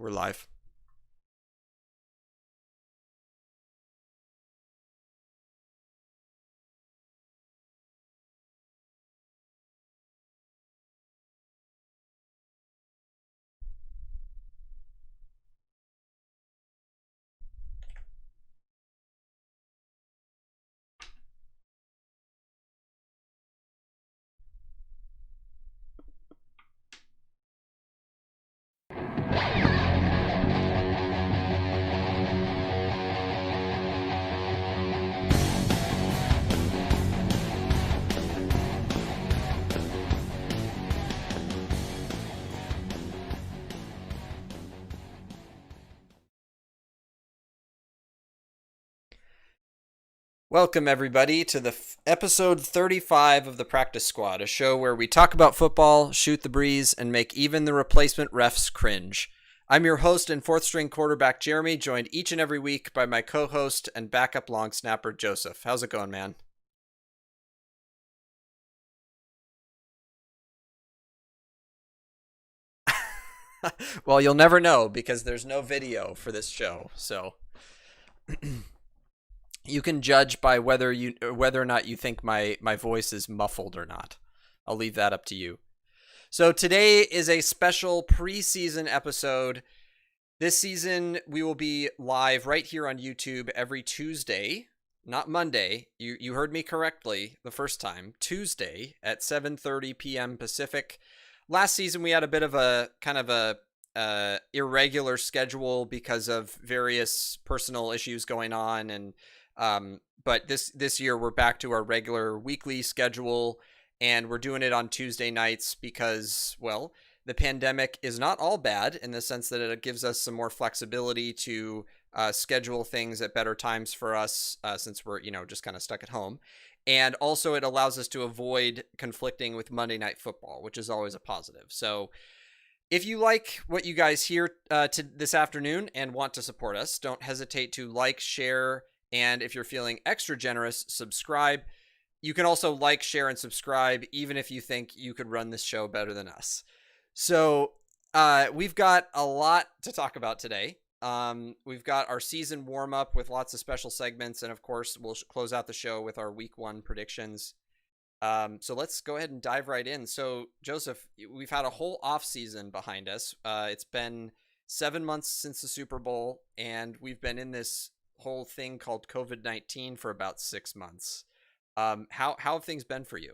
We're live. Welcome, everybody, to the episode 35 of the Practice Squad, a show where we talk about football, shoot the breeze, and make even the replacement refs cringe. I'm your host and fourth string quarterback, Jeremy, joined each and every week by my co-host and backup long snapper, Joseph. How's it going, man? Well, you'll never know because there's no video for this show, so you can judge by whether or not you think my voice is muffled or not. I'll leave that up to you. So today is a special preseason episode. This season we will be live right here on YouTube every Tuesday, not Monday. You heard me correctly the first time. Tuesday at 7:30 p.m. Pacific. Last season we had a bit of a kind of a irregular schedule because of various personal issues going on, and but this year we're back to our regular weekly schedule, and we're doing it on Tuesday nights because, well, the pandemic is not all bad in the sense that it gives us some more flexibility to schedule things at better times for us, since we're just kind of stuck at home. And also it allows us to avoid conflicting with Monday Night Football, which is always a positive. So if you like what you guys hear to this afternoon and want to support us, don't hesitate to like, share, and if you're feeling extra generous, subscribe. You can also like, share, and subscribe even if you think you could run this show better than us. So we've got a lot to talk about today. We've got our season warm-up with lots of special segments, and of course we'll close out the show with our week one predictions. So let's go ahead and dive right in. So Joseph, we've had a whole off season behind us. It's been 7 months since the Super Bowl, and we've been in this whole thing called COVID-19 for about 6 months. How have things been for you?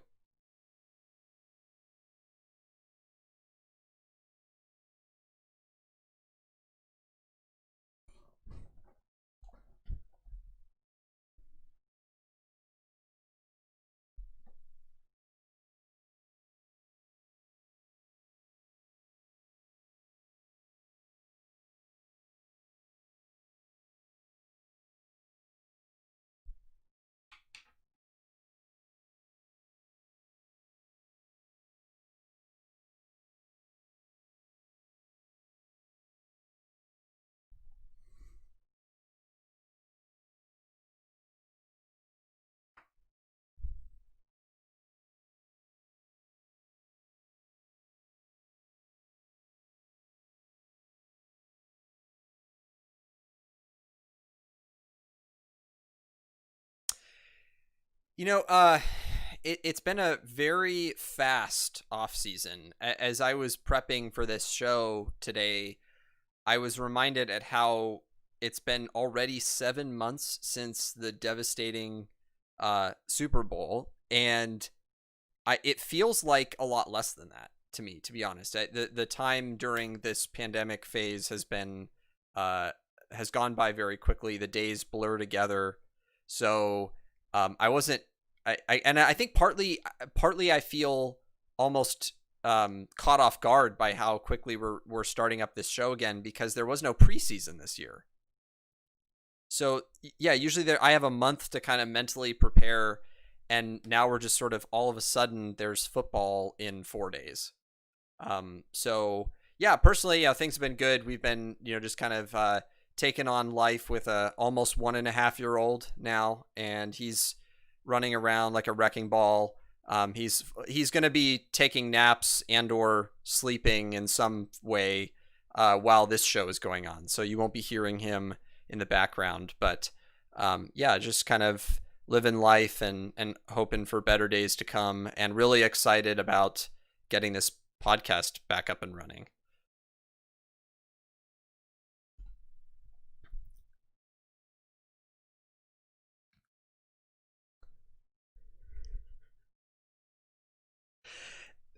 You know, it's been a very fast off season. As I was prepping for this show today, I was reminded at how it's been already 7 months since the devastating Super Bowl, and it feels like a lot less than that to me, to be honest. The time during this pandemic phase uh, has gone by very quickly. The days blur together, so I wasn't. And I think partly I feel almost caught off guard by how quickly we're starting up this show again because there was no preseason this year. So yeah, usually I have a month to kind of mentally prepare, and now we're just sort of all of a sudden there's football in 4 days. So yeah, personally, things have been good. We've been just kind of taking on life with a almost 1.5 year old now, and he's running around like a wrecking ball. He's going to be taking naps and or sleeping in some way while this show is going on. So you won't be hearing him in the background, but yeah, just kind of living life and hoping for better days to come, and really excited about getting this podcast back up and running.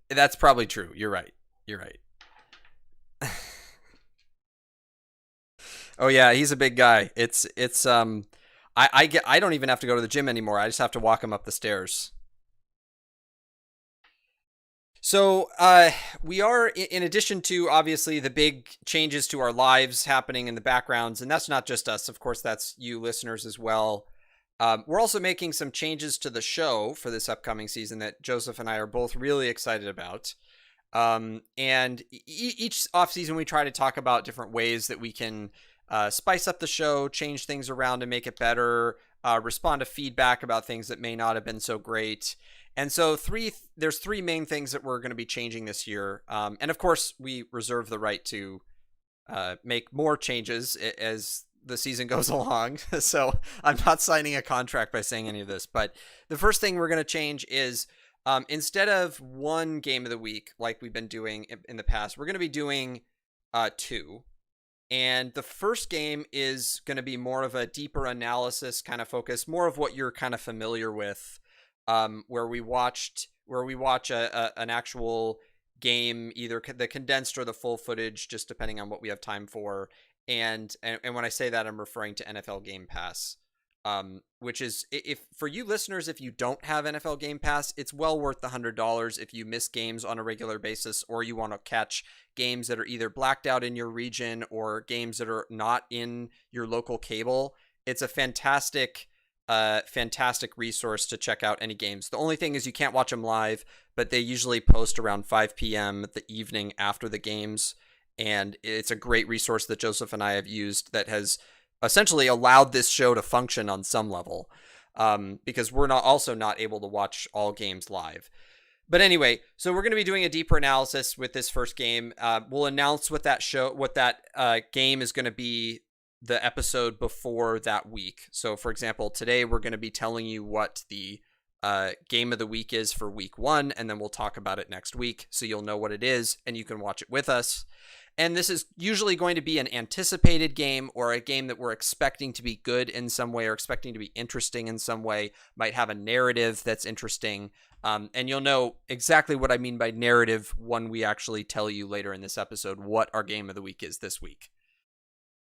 That's probably true. You're right. You're right. Oh yeah, he's a big guy. I don't even have to go to the gym anymore. I just have to walk him up the stairs. So we are, in addition to obviously the big changes to our lives happening in the backgrounds, and that's not just us, of course, that's you listeners as well. We're also making some changes to the show for this upcoming season that Joseph and I are both really excited about. And each off season, we try to talk about different ways that we can spice up the show, change things around to make it better, respond to feedback about things that may not have been so great. And so there's three main things that we're going to be changing this year. And of course, we reserve the right to make more changes as the season goes along. So I'm not signing a contract by saying any of this. But the first thing we're going to change is instead of one game of the week like we've been doing in the past, we're going to be doing two. And the first game is going to be more of a deeper analysis kind of focus, more of what you're kind of familiar with, where we watch an actual game, either the condensed or the full footage, just depending on what we have time for. And when I say that, I'm referring to NFL Game Pass, which is, if for you listeners, if you don't have NFL Game Pass, it's well worth the $100 if you miss games on a regular basis, or you want to catch games that are either blacked out in your region or games that are not in your local cable. It's a fantastic resource to check out any games. The only thing is you can't watch them live, but they usually post around 5 p.m. the evening after the games. And it's a great resource that Joseph and I have used that has essentially allowed this show to function on some level, because we're not able to watch all games live. But anyway, so we're going to be doing a deeper analysis with this first game. We'll announce what that game is going to be the episode before that week. So for example, today we're going to be telling you what the game of the week is for week 1, and then we'll talk about it next week, so you'll know what it is and you can watch it with us. And this is usually going to be an anticipated game, or a game that we're expecting to be good in some way, or expecting to be interesting in some way, might have a narrative that's interesting. And you'll know exactly what I mean by narrative when we actually tell you later in this episode what our game of the week is this week.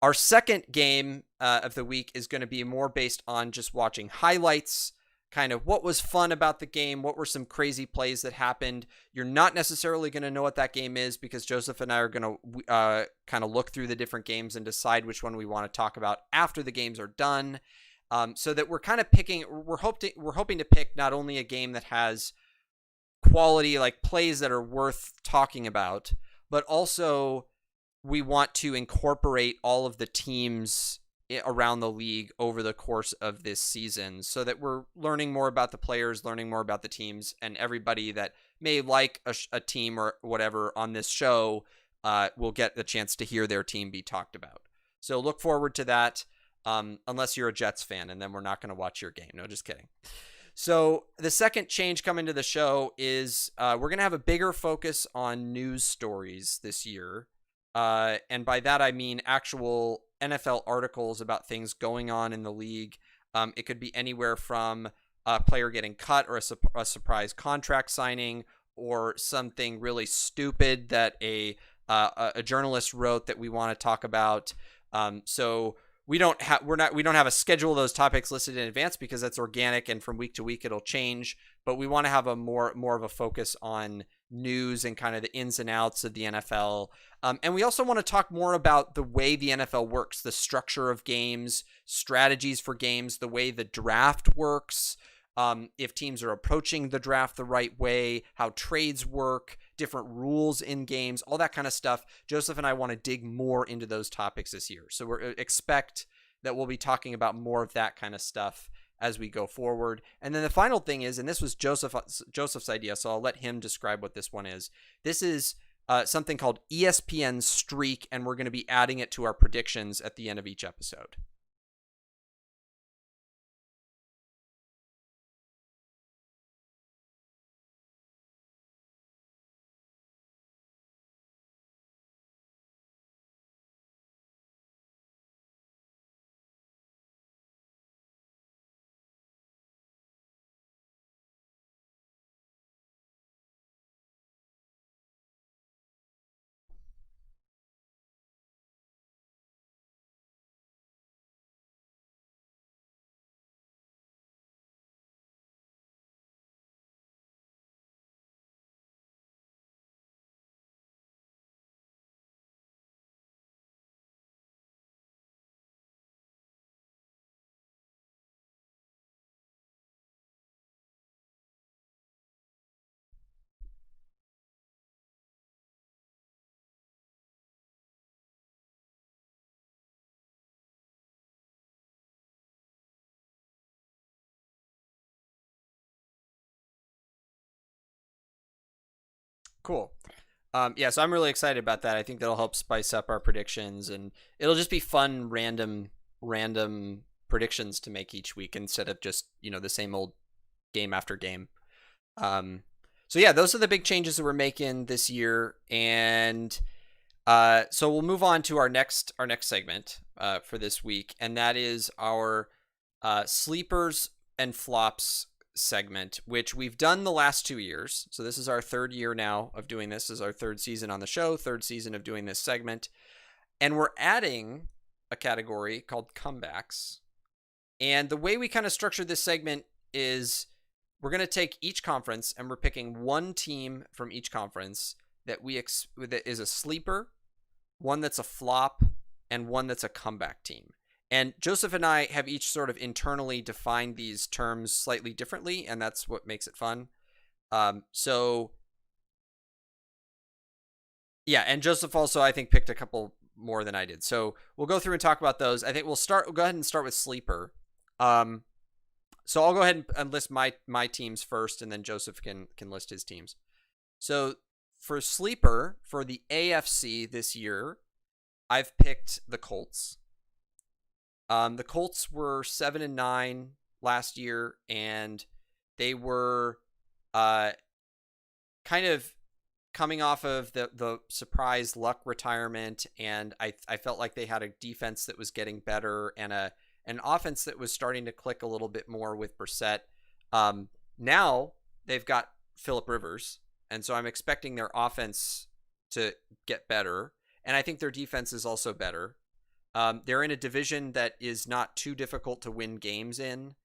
Our second game of the week is going to be more based on just watching highlights, kind of what was fun about the game, what were some crazy plays that happened. You're not necessarily going to know what that game is, because Joseph and I are going to kind of look through the different games and decide which one we want to talk about after the games are done. So that we're kind of we're hoping to pick not only a game that has quality, like plays that are worth talking about, but also we want to incorporate all of the teams around the league over the course of this season, so that we're learning more about the players, learning more about the teams, and everybody that may like a team or whatever on this show will get the chance to hear their team be talked about. So look forward to that, unless you're a Jets fan, and then we're not going to watch your game. No, just kidding. So the second change coming to the show is we're going to have a bigger focus on news stories this year. And by that, I mean actual NFL articles about things going on in the league. It could be anywhere from a player getting cut, or a surprise contract signing, or something really stupid that a journalist wrote that we want to talk about. So we don't have a schedule of those topics listed in advance, because that's organic, and from week to week it'll change. But we want to have a more of a focus on news and kind of the ins and outs of the NFL. And we also want to talk more about the way the NFL works, the structure of games, strategies for games, the way the draft works, if teams are approaching the draft the right way, how trades work, different rules in games, all that kind of stuff. Joseph and I want to dig more into those topics this year. So we expect that we'll be talking about more of that kind of stuff as we go forward. And then the final thing is, and this was Joseph's idea, so I'll let him describe what this one is. This is something called ESPN Streak, and we're going to be adding it to our predictions at the end of each episode. Cool. Yeah, so I'm really excited about that. I think that'll help spice up our predictions, and it'll just be fun, random predictions to make each week instead of just the same old game after game. So yeah, those are the big changes that we're making this year, and so we'll move on to our next segment for this week, and that is our sleepers and flops segment, which we've done the last 2 years. So this is our third year now of doing this. This is our third season on the show, third season of doing this segment, and we're adding a category called comebacks. And the way we kind of structured this segment is we're going to take each conference and we're picking one team from each conference that that is a sleeper, one that's a flop, and one that's a comeback team. And Joseph and I have each sort of internally defined these terms slightly differently, and that's what makes it fun. So yeah, and Joseph also, I think, picked a couple more than I did. So we'll go through and talk about those. I think we'll go ahead and start with sleeper. So I'll go ahead and list my teams first, and then Joseph can list his teams. So for sleeper, for the AFC this year, I've picked the Colts. The Colts were 7-9 last year, and they were kind of coming off of the surprise Luck retirement, and I felt like they had a defense that was getting better and an offense that was starting to click a little bit more with Brissett. Now they've got Phillip Rivers, and so I'm expecting their offense to get better, and I think their defense is also better. They're in a division that is not too difficult to win games in,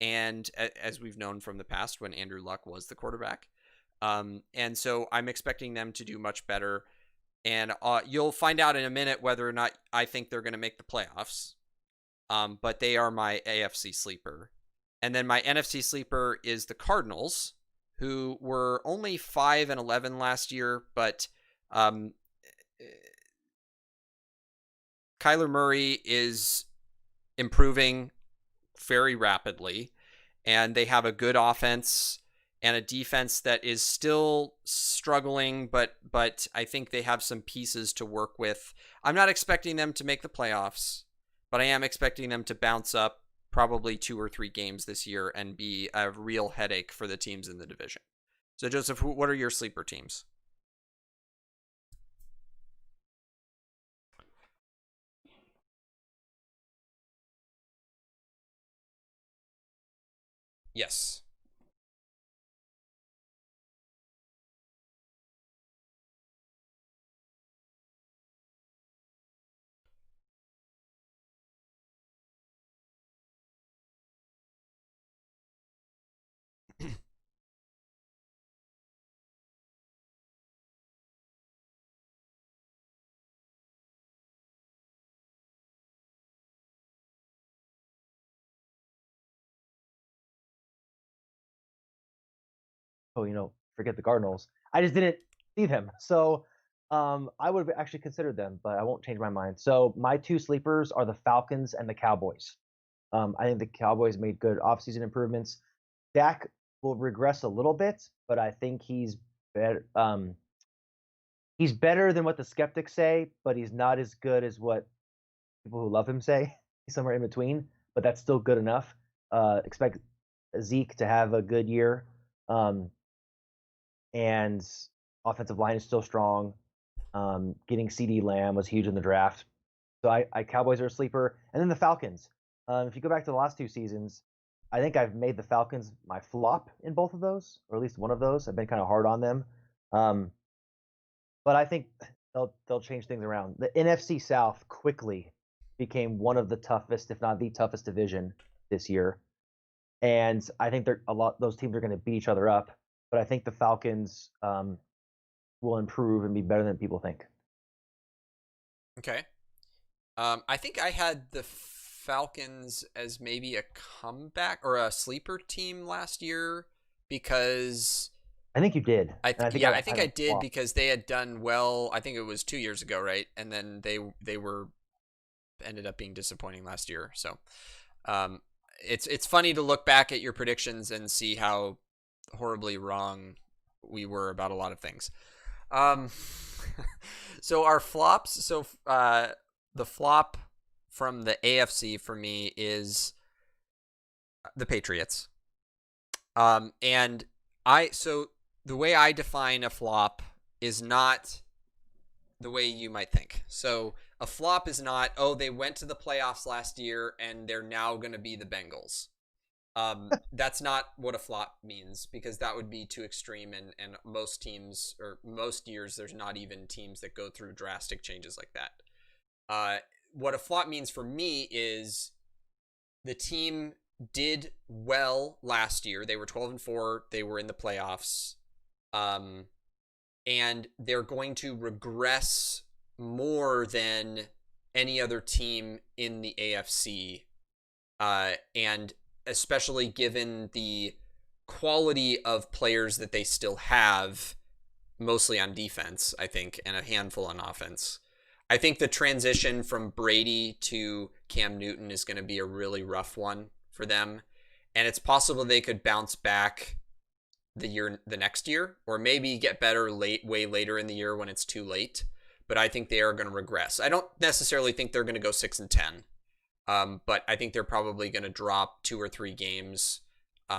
and as we've known from the past when Andrew Luck was the quarterback. And so I'm expecting them to do much better. And you'll find out in a minute whether or not I think they're going to make the playoffs. But they are my AFC sleeper. And then my NFC sleeper is the Cardinals, who were only 5-11 last year, but Kyler Murray is improving very rapidly, and they have a good offense and a defense that is still struggling, but I think they have some pieces to work with. I'm not expecting them to make the playoffs, but I am expecting them to bounce up probably 2 or 3 games this year and be a real headache for the teams in the division. So Joseph, what are your sleeper teams? Yes. Oh, forget the Cardinals. I just didn't see them. So I would have actually considered them, but I won't change my mind. So my two sleepers are the Falcons and the Cowboys. I think the Cowboys made good offseason improvements. Dak will regress a little bit, but I think he's better. He's better than what the skeptics say, but he's not as good as what people who love him say. He's somewhere in between, but that's still good enough. Expect Zeke to have a good year, um, and offensive line is still strong. Getting CD Lamb was huge in the draft. So I Cowboys are a sleeper, and then the Falcons. If you go back to the last 2 seasons, I think I've made the Falcons my flop in both of those, or at least one of those. I've been kind of hard on them, um, but I think they'll change things around. The NFC South quickly became one of the toughest, if not the toughest division this year, and I think they're a lot. Those teams are going to beat each other up, but I think the Falcons will improve and be better than people think. Okay. I think I had the Falcons as maybe a comeback or a sleeper team last year because I think you did, and I think I I think I have did because they had done well. I think it was 2 years ago, right? And then they were ended up being disappointing last year. So, um, it's funny to look back at your predictions and see how horribly wrong we were about a lot of things. Um, so our flops. So the flop from the AFC for me is the Patriots. And so the way I define a flop is not the way you might think. So a flop is not, oh, they went to the playoffs last year and they're now going to be the Bengals. That's not what a flop means because that would be too extreme. And most teams or most years, there's not even teams that go through drastic changes like that. What a flop means for me is the team did well last year. They were 12-4. They were in the playoffs. And they're going to regress more than any other team in the AFC. And especially given the quality of players that they still have, mostly on defense, I think, and a handful on offense. I think the transition from Brady to Cam Newton is going to be a really rough one for them. And it's possible they could bounce back the next year, or maybe get better way later in the year when it's too late. But I think they are going to regress. I don't necessarily think they're going to go 6-10, but I think they're probably going to drop 2 or 3 games.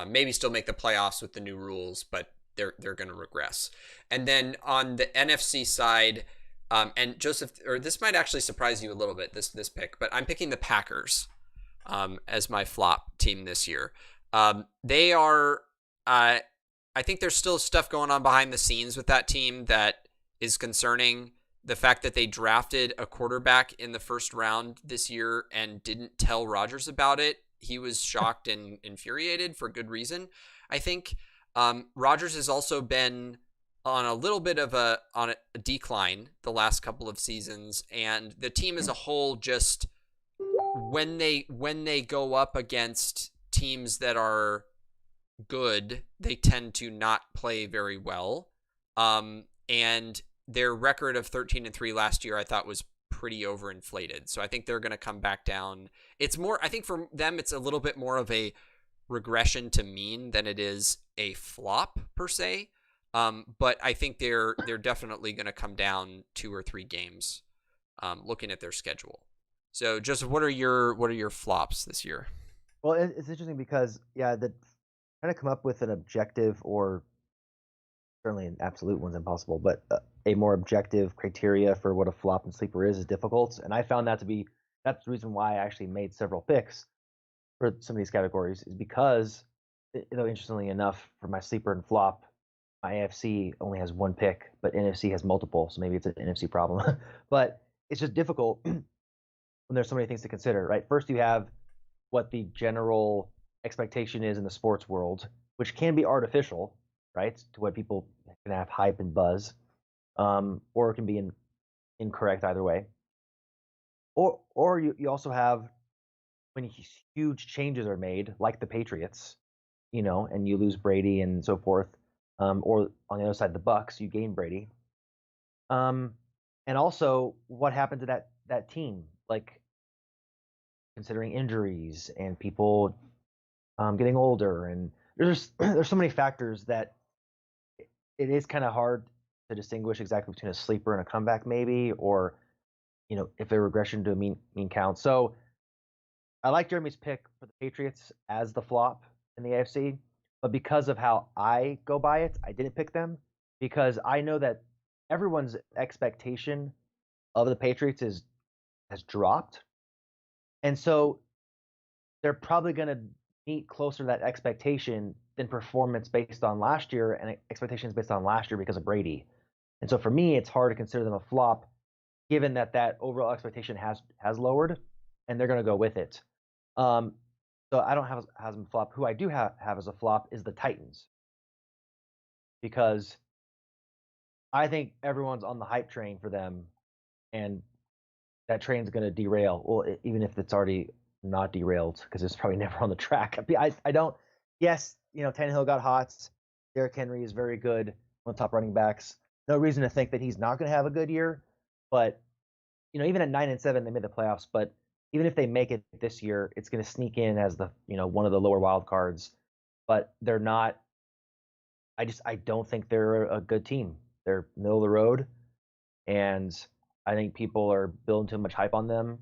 Maybe still make the playoffs with the new rules, but they're going to regress. And then on the NFC side, and Joseph, or this might actually surprise you a little bit, this pick, but I'm picking the Packers as my flop team this year. They are. I think there's still stuff going on behind the scenes with that team that is concerning. The fact that they drafted a quarterback in the first round this year and didn't tell Rodgers about it. He was shocked and infuriated for good reason, I think. Rodgers has also been on a little bit of a decline the last couple of seasons, and the team as a whole just when they go up against teams that are good, they tend to not play very well. And their record of 13-3 last year, I thought, was pretty overinflated. So I think they're going to come back down. It's more, I think for them, it's a little bit more of a regression to mean than it is a flop per se. But I think they're definitely going to come down 2 or 3 games, looking at their schedule. So, Joseph, what are your flops this year? Well, it's interesting because trying to come up with an objective, or certainly an absolute one's impossible, but a more objective criteria for what a flop and sleeper is difficult. And I found that's the reason why I actually made several picks for some of these categories, is because, interestingly enough, for my sleeper and flop, my AFC only has one pick, but NFC has multiple, so maybe it's an NFC problem. But it's just difficult when there's so many things to consider, right? First, you have what the general expectation is in the sports world, which can be artificial, right? To what people can have hype and buzz, or it can be incorrect either way. Or you also have when huge changes are made, like the Patriots, and you lose Brady and so forth, or on the other side, the Bucks, you gain Brady, and also what happened to that team, like considering injuries and people getting older, and there's so many factors that it is kind of hard to distinguish exactly between a sleeper and a comeback, maybe, or if a regression to a mean count. So I like Jeremy's pick for the Patriots as the flop in the AFC, but because of how I go by it, I didn't pick them because I know that everyone's expectation of the Patriots has dropped, and so they're probably going to meet closer to that expectation than performance based on last year and expectations based on last year because of Brady. And so for me, it's hard to consider them a flop, given that overall expectation has lowered, and they're going to go with it. So I don't have them flop. Who I do have as a flop is the Titans, because I think everyone's on the hype train for them, and that train's going to derail. Well, even if it's already not derailed, because it's probably never on the track. I don't. Yes, Tannehill got hot. Derrick Henry is very good, one of the top running backs. No reason to think that he's not going to have a good year. But even at 9-7, they made the playoffs. But even if they make it this year, it's going to sneak in as the one of the lower wild cards. But they're not. I don't think they're a good team. They're middle of the road, and I think people are building too much hype on them.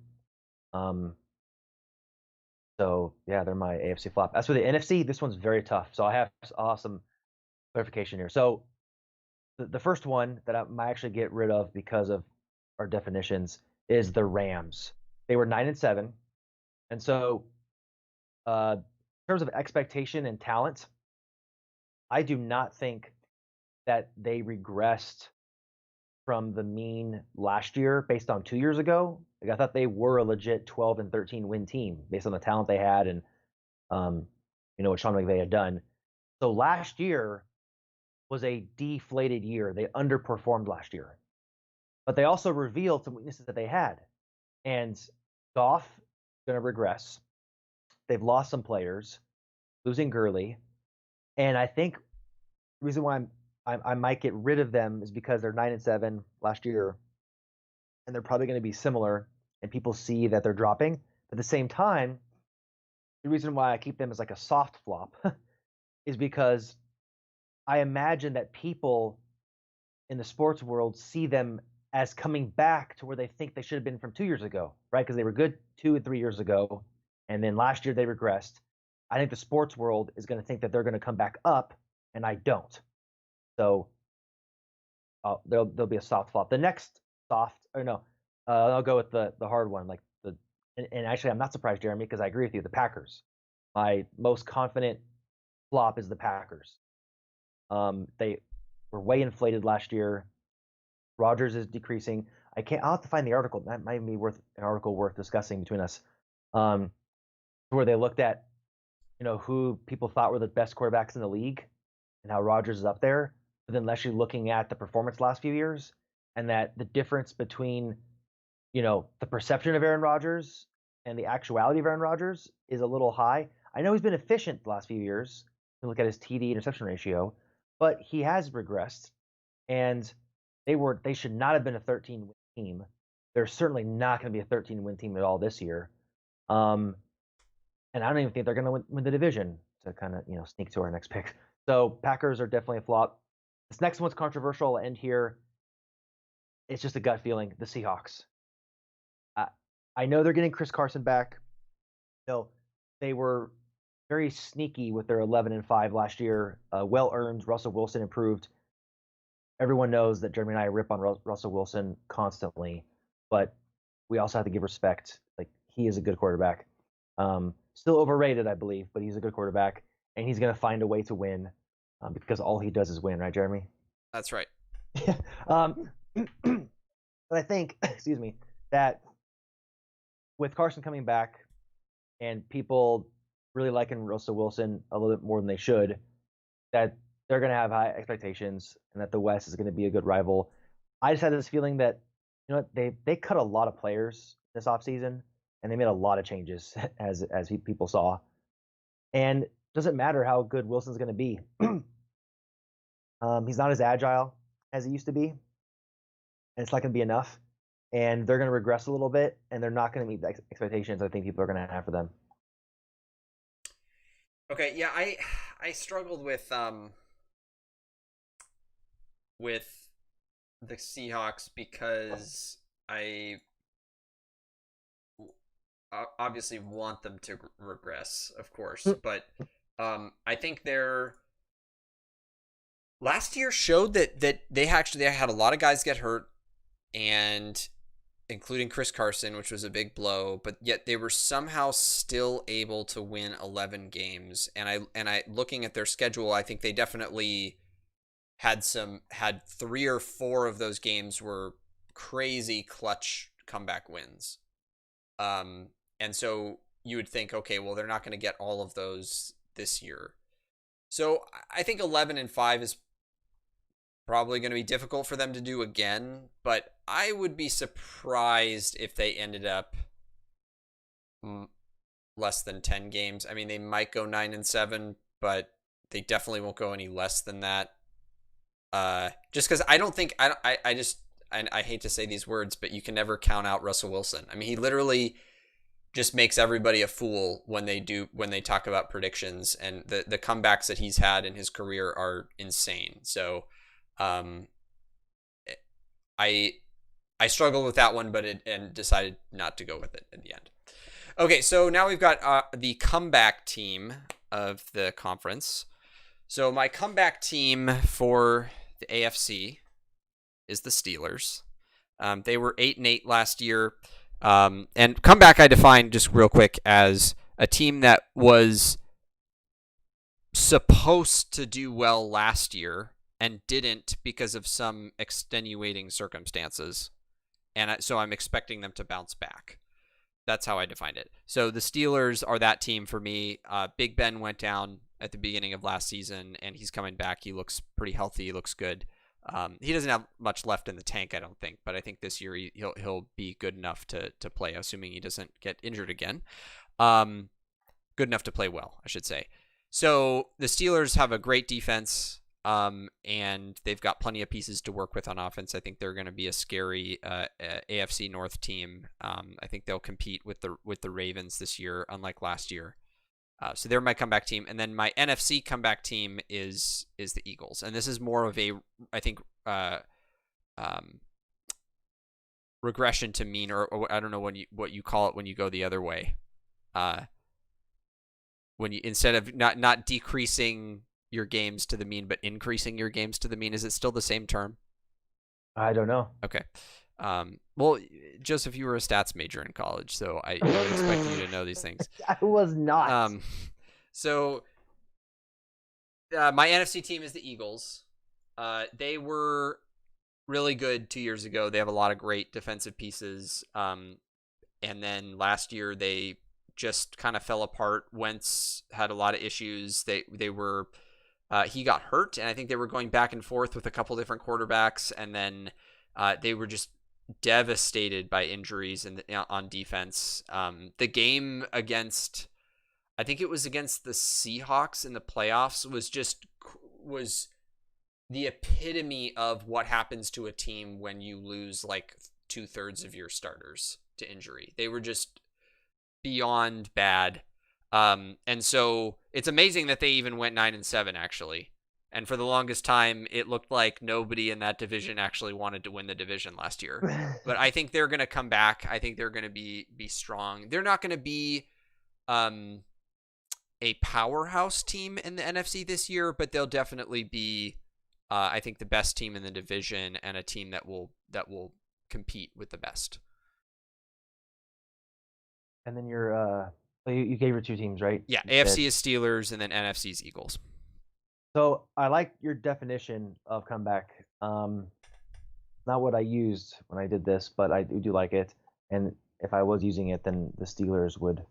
So yeah, they're my AFC flop. As for the NFC, this one's very tough. So I'll have some clarification here. So the first one that I might actually get rid of because of our definitions is the Rams. They were 9-7, and so in terms of expectation and talent, I do not think that they regressed from the mean last year based on 2 years ago. Like, I thought they were a legit 12-13 win team based on the talent they had and what Sean McVay had done. So last year was a deflated year. They underperformed last year, but they also revealed some weaknesses that they had. And Goff is going to regress. They've lost some players, losing Gurley, and I think the reason why I might get rid of them is because they're 9-7 last year, and they're probably going to be similar, and people see that they're dropping. But at the same time, the reason why I keep them as like a soft flop is because I imagine that people in the sports world see them as coming back to where they think they should have been from 2 years ago, right? Because they were good 2 and 3 years ago, and then last year they regressed. I think the sports world is going to think that they're going to come back up, and I don't. So there'll be a soft flop. The next I'll go with the hard one, like and actually I'm not surprised, Jeremy, because I agree with you. The Packers, my most confident flop is the Packers. They were way inflated last year. Rodgers is decreasing. I'll have to find the article. That might be an article worth discussing between us. Where they looked at, who people thought were the best quarterbacks in the league and how Rodgers is up there, but then actually looking at the performance last few years and that the difference between, the perception of Aaron Rodgers and the actuality of Aaron Rodgers is a little high. I know he's been efficient the last few years. You look at his TD interception ratio, but he has regressed, and they should not have been a 13-win team. They're certainly not going to be a 13-win team at all this year. And I don't even think they're going to win the division, to kind of sneak to our next pick. So Packers are definitely a flop. This next one's controversial. I'll end here. It's just a gut feeling. The Seahawks. I know they're getting Chris Carson back. They were very sneaky with their 11-5 last year. Well earned. Russell Wilson improved. Everyone knows that Jeremy and I rip on Russell Wilson constantly, but we also have to give respect. Like, he is a good quarterback. Still overrated, I believe, but he's a good quarterback, and he's going to find a way to win because all he does is win, right, Jeremy? That's right. But I think, excuse me, that with Carson coming back and people really liking Russell Wilson a little bit more than they should, that they're going to have high expectations and that the West is going to be a good rival. I just had this feeling that, they cut a lot of players this offseason, and they made a lot of changes as people saw. And it doesn't matter how good Wilson's going to be. He's not as agile as he used to be, and it's not going to be enough. And they're going to regress a little bit, and they're not going to meet the expectations I think people are going to have for them. Okay, yeah, I struggled with the Seahawks because I obviously want them to regress, of course, but I think their last year showed that they had a lot of guys get hurt, and including Chris Carson, which was a big blow, but yet they were somehow still able to win 11 games. And I looking at their schedule, I think they definitely had 3 or 4 of those games were crazy clutch comeback wins. Um, and so you would think, okay, well, they're not going to get all of those this year. So I think 11-5 is probably going to be difficult for them to do again, but I would be surprised if they ended up less than 10 games. I mean, they might go 9-7, but they definitely won't go any less than that. Just because I don't think I just I hate to say these words, but you can never count out Russell Wilson. I mean, he literally just makes everybody a fool when they talk about predictions, and the comebacks that he's had in his career are insane. So um, I struggled with that one, but and decided not to go with it in the end. Okay, so now we've got the comeback team of the conference. So my comeback team for the AFC is the Steelers. They were 8-8 last year. And comeback I define just real quick as a team that was supposed to do well last year and didn't because of some extenuating circumstances. And so I'm expecting them to bounce back. That's how I defined it. So the Steelers are that team for me. Big Ben went down at the beginning of last season, and he's coming back. He looks pretty healthy. He looks good. He doesn't have much left in the tank, I don't think, but I think this year he'll be good enough to play, assuming he doesn't get injured again. Good enough to play well, I should say. So the Steelers have a great defense, and they've got plenty of pieces to work with on offense. I think they're going to be a scary AFC North team. I think they'll compete with the Ravens this year, unlike last year. So they're my comeback team, and then my NFC comeback team is the Eagles, and this is more of a, I think, regression to mean, or I don't know what you call it when you go the other way. When you, instead of not decreasing your games to the mean, but increasing your games to the mean, is it still the same term? I don't know. Okay. Well, Joseph, you were a stats major in college, so I would expect you to know these things. I was not. So my NFC team is the Eagles. They were really good 2 years ago. They have a lot of great defensive pieces. And then last year they just kind of fell apart. Wentz had a lot of issues. They were he got hurt, and I think they were going back and forth with a couple different quarterbacks, and then they were just devastated by injuries on defense. The game against, I think it was against the Seahawks in the playoffs, was the epitome of what happens to a team when you lose like 2/3 of your starters to injury. They were just beyond bad. And so it's amazing that they even went 9-7 actually. And for the longest time, it looked like nobody in that division actually wanted to win the division last year. But I think they're going to come back. I think they're going to be strong. They're not going to be a powerhouse team in the NFC this year, but they'll definitely be, I think, the best team in the division and a team that will compete with the best. And then you gave your two teams, right? Yeah, AFC is Steelers, and then NFC is Eagles. So I like your definition of comeback. Not what I used when I did this, but I do like it. And if I was using it, then the Steelers would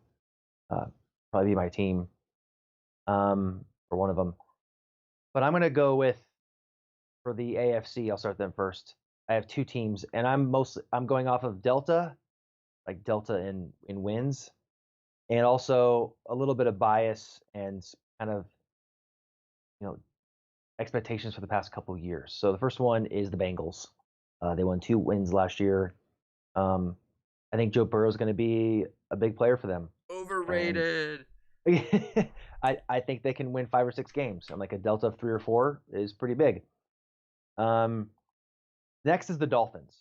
probably be my team, or one of them. But I'm going to go with, for the AFC, I'll start them first. I have two teams, and I'm going off of Delta, like Delta in wins, and also a little bit of bias and kind of, expectations for the past couple of years. So the first one is the Bengals. They won 2 wins last year. I think Joe Burrow is going to be a big player for them. Overrated. I think they can win 5 or 6 games, and like a delta of 3 or 4 is pretty big. Next is the Dolphins,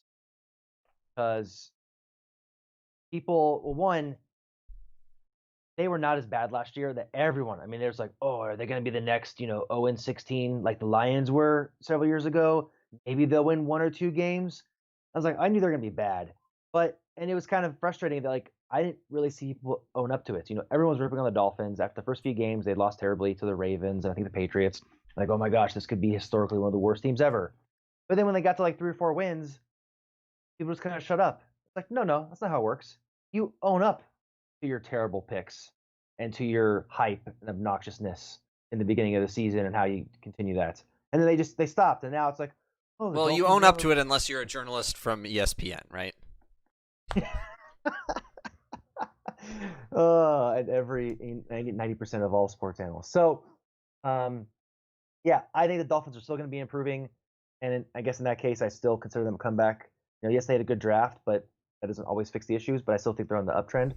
because people, well, one, they were not as bad last year that everyone, I mean, there's like, oh, are they going to be the next, 0-16 like the Lions were several years ago? Maybe they'll win one or two games. I was like, I knew they're going to be bad. And it was kind of frustrating that like I didn't really see people own up to it. Everyone's ripping on the Dolphins. After the first few games, they lost terribly to the Ravens and I think the Patriots. Like, oh my gosh, this could be historically one of the worst teams ever. But then when they got to like 3 or 4 wins, people just kind of shut up. It's like, no, that's not how it works. You own up to your terrible picks and to your hype and obnoxiousness in the beginning of the season and how you continue that. And then they stopped, and now it's like, oh, Well, you own up to it unless you're a journalist from ESPN, right? And every 90% of all sports analysts. So, yeah, I think the Dolphins are still going to be improving, and I guess in that case, I still consider them a comeback. Yes, they had a good draft, but that doesn't always fix the issues. But I still think they're on the uptrend.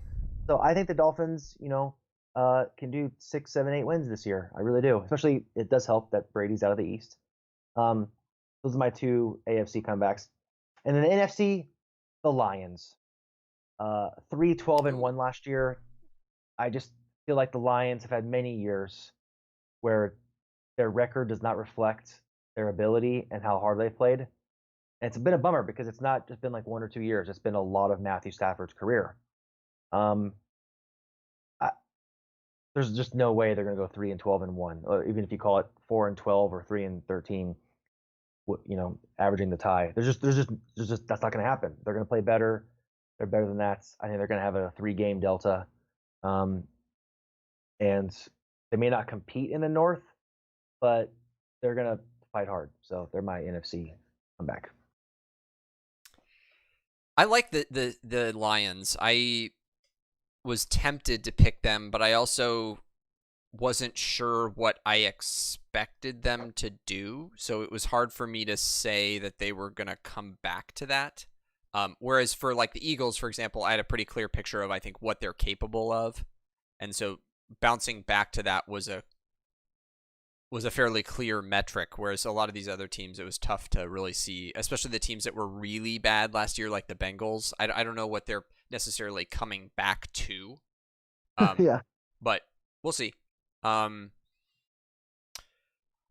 So I think the Dolphins, can do 6, 7, 8 wins this year. I really do. Especially, it does help that Brady's out of the East. Those are my two AFC comebacks, and then the NFC, the Lions. 3-12-1 last year. I just feel like the Lions have had many years where their record does not reflect their ability and how hard they played. And it's been a bummer because it's not just been like 1 or 2 years. It's been a lot of Matthew Stafford's career. There's just no way they're going to go 3-12-1, or even if you call it 4-12 or 3-13. Averaging the tie. There's just that's not going to happen. They're going to play better. They're better than that. I think they're going to have a 3-game delta, and they may not compete in the North, but they're going to fight hard. So they're my NFC comeback. I like the Lions. I was tempted to pick them, but I also wasn't sure what I expected them to do. So it was hard for me to say that they were going to come back to that. Whereas for like the Eagles, for example, I had a pretty clear picture of, I think, what they're capable of. And so bouncing back to that was a fairly clear metric, whereas a lot of these other teams, it was tough to really see, especially the teams that were really bad last year, like the Bengals. I don't know what they're necessarily coming back to. Yeah. But we'll see. All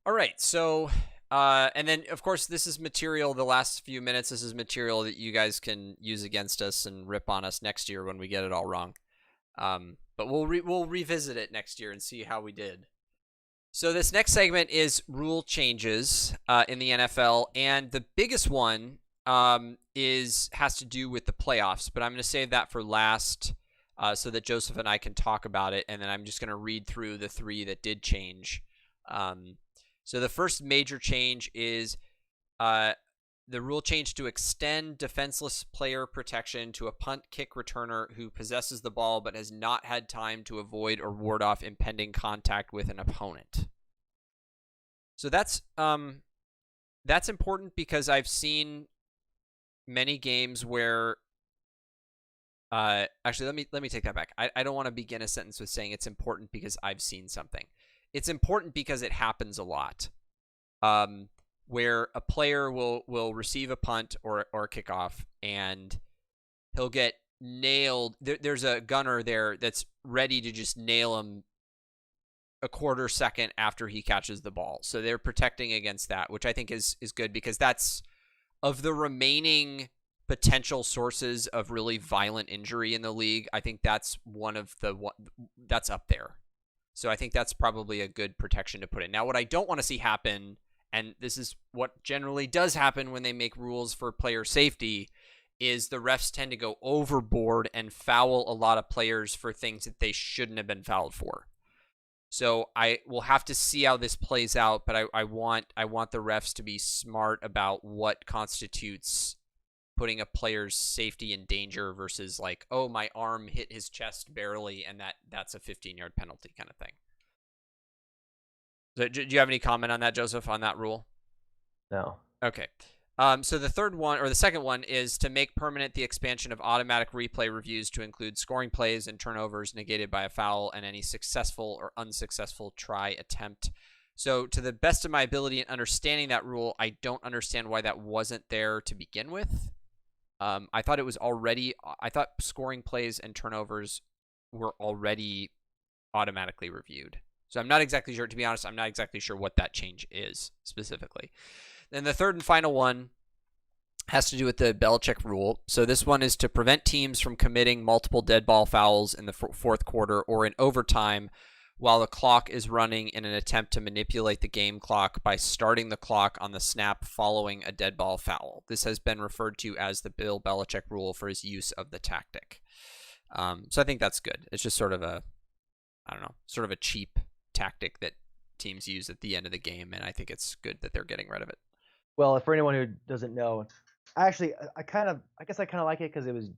right, so and then of course this is material. The last few minutes, this is material that you guys can use against us and rip on us next year when we get it all wrong. But we'll revisit it next year and see how we did. So this next segment is rule changes in the NFL, and the biggest one has to do with the playoffs. But I'm going to save that for last, so that Joseph and I can talk about it, and then I'm just going to read through the 3 that did change. So the first major change is the rule change to extend defenseless player protection to a punt kick returner who possesses the ball but has not had time to avoid or ward off impending contact with an opponent. So that's important because I've seen many games where actually let me take that back. I don't want to begin a sentence with saying it's important because I've seen something. It's important because it happens a lot. Where a player will receive a punt or a kickoff and he'll get nailed. There's a gunner there that's ready to just nail him a quarter second after he catches the ball. So they're protecting against that, which I think is good because that's, of the remaining potential sources of really violent injury in the league, I think that's that's up there. So I think that's probably a good protection to put in. Now, what I don't want to see happen, and this is what generally does happen when they make rules for player safety, is the refs tend to go overboard and foul a lot of players for things that they shouldn't have been fouled for. So I will have to see how this plays out, but I want the refs to be smart about what constitutes putting a player's safety in danger versus like, oh, my arm hit his chest barely, and that's a 15-yard penalty kind of thing. So, do you have any comment on that, Joseph, on that rule? No. Okay. So the second one is to make permanent the expansion of automatic replay reviews to include scoring plays and turnovers negated by a foul and any successful or unsuccessful try attempt So, to the best of my ability in understanding that rule, I don't understand why that wasn't there to begin with. I thought it was already. I thought scoring plays and turnovers were already automatically reviewed. So I'm not exactly sure. To be honest, I'm not exactly sure what that change is specifically. Then the third and final one has to do with the Belichick rule. So this one is to prevent teams from committing multiple dead ball fouls in the fourth quarter or in overtime while the clock is running in an attempt to manipulate the game clock by starting the clock on the snap following a dead ball foul. This has been referred to as the Bill Belichick rule for his use of the tactic. So I think that's good. It's just sort of a, I don't know, sort of a cheap tactic that teams use at the end of the game, and I think it's good that they're getting rid of it. Well, for anyone who doesn't know, I guess I kind of like it because it was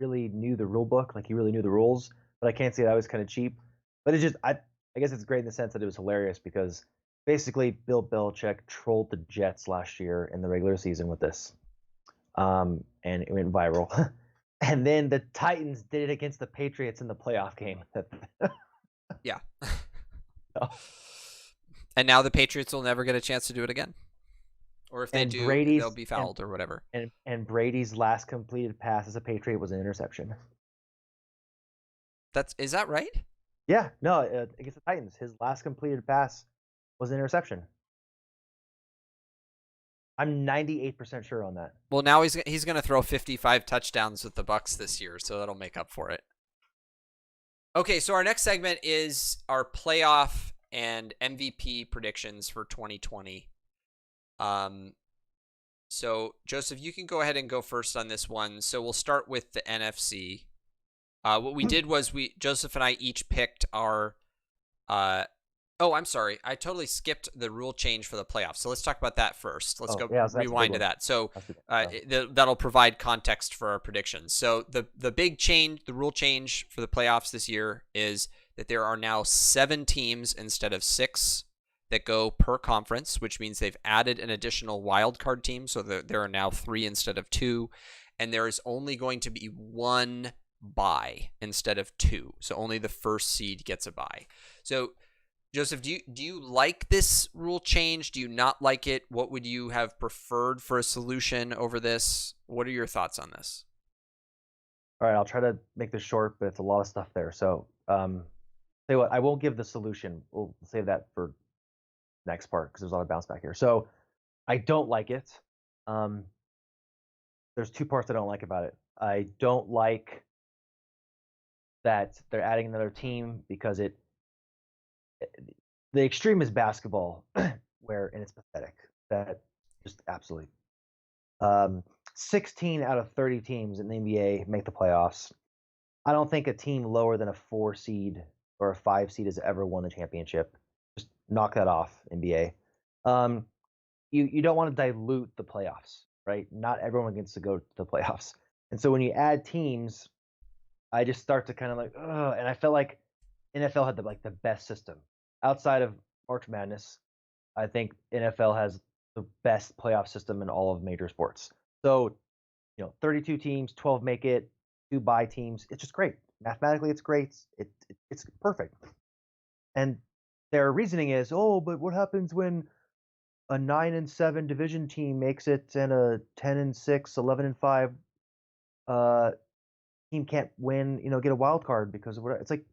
really knew the rule book, like he really knew the rules. But I can't say that was kind of cheap. But it's just I guess it's great in the sense that it was hilarious because basically Bill Belichick trolled the Jets last year in the regular season with this, and it went viral. And then the Titans did it against the Patriots in the playoff game. Yeah. Oh. And now the Patriots will never get a chance to do it again. Or if they do, they'll be fouled or whatever. And Brady's last completed pass as a Patriot was an interception. Is that right? Yeah, no, against the Titans, his last completed pass was an interception. I'm 98% sure on that. Well, now he's going to throw 55 touchdowns with the Bucs this year, so that'll make up for it. Okay, so our next segment is our playoff and MVP predictions for 2020. So Joseph, you can go ahead and go first on this one. So we'll start with the NFC. What we did was Joseph and I each picked our. Oh, I'm sorry. I totally skipped the rule change for the playoffs. So let's talk about that first. Let's rewind to that. So that'll provide context for our predictions. So the big change, the rule change for the playoffs this year is that there are now 7 teams instead of 6 that go per conference, which means they've added an additional wild card team. So there are now 3 instead of 2, and there is only going to be 1 bye instead of 2. So only the first seed gets a bye. So Joseph, do you like this rule change? Do you not like it? What would you have preferred for a solution over this? What are your thoughts on this? All right, I'll try to make this short, but it's a lot of stuff there. So, tell you what, I won't give the solution. We'll save that for next part because there's a lot of bounce back here. So, I don't like it. There's 2 parts I don't like about it. I don't like that they're adding another team because the extreme is basketball, and it's pathetic. That just absolutely. 16 out of 30 teams in the NBA make the playoffs. I don't think a team lower than a 4 seed or a 5 seed has ever won the championship. Just knock that off, NBA. You don't want to dilute the playoffs, right? Not everyone gets to go to the playoffs. And so when you add teams, I just start to kind of like, ugh. And I felt like NFL had the best system. Outside of March Madness, I think NFL has the best playoff system in all of major sports. So, 32 teams, 12 make it, 2 bye teams. It's just great. Mathematically, it's great. It's perfect. And their reasoning is, but what happens when a 9-7 division team makes it and a 10-6, 11-5 team can't win? Get a wild card because of what? It's like,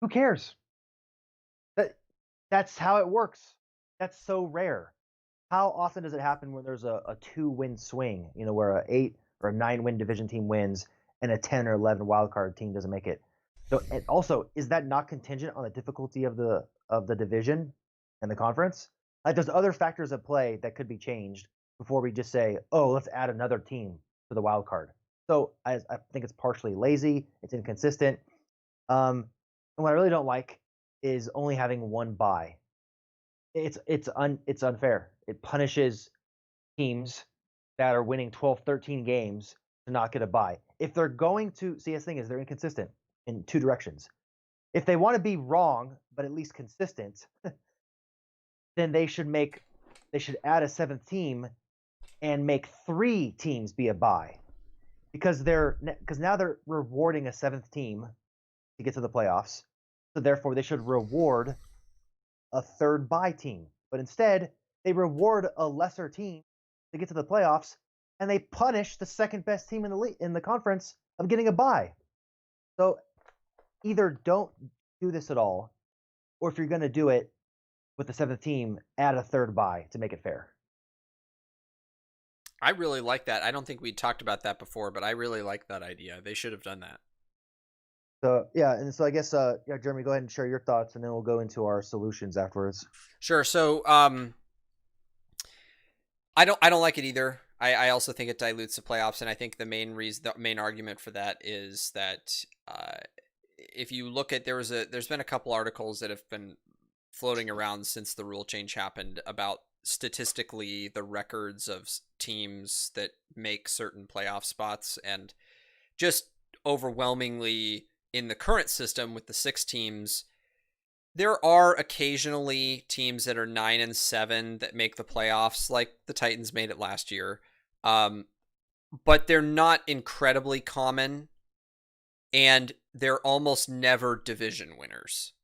who cares? That's how it works. That's so rare. How often does it happen when there's a 2-win swing, where a 8 or a 9-win division team wins and a 10 or 11 wildcard team doesn't make it? So, and also, is that not contingent on the difficulty of the division and the conference? Like, there's other factors at play that could be changed before we just say, let's add another team to the wild card. So I think it's partially lazy. It's inconsistent. And what I really don't like is only having 1 bye. It's unfair. It punishes teams that are winning 12, 13 games to not get a bye. If they're going to see, the thing is they're inconsistent in 2 directions. If they want to be wrong but at least consistent, then they should add a 7th team and make 3 teams be a bye, because now they're rewarding a 7th team to get to the playoffs. So therefore, they should reward a third bye team. But instead, they reward a lesser team to get to the playoffs, and they punish the second best team in the conference of getting a bye. So either don't do this at all, or if you're going to do it with the seventh team, add a third bye to make it fair. I really like that. I don't think we talked about that before, but I really like that idea. They should have done that. So yeah, and so I guess Jeremy, go ahead and share your thoughts, and then we'll go into our solutions afterwards. Sure. So I don't like it either. I also think it dilutes the playoffs, and I think the main argument for that is that if you look at there's been a couple articles that have been floating around since the rule change happened about statistically the records of teams that make certain playoff spots, and just overwhelmingly in the current system with the 6 teams, there are occasionally teams that are 9-7 that make the playoffs, like the Titans made it last year. But they're not incredibly common, and they're almost never division winners.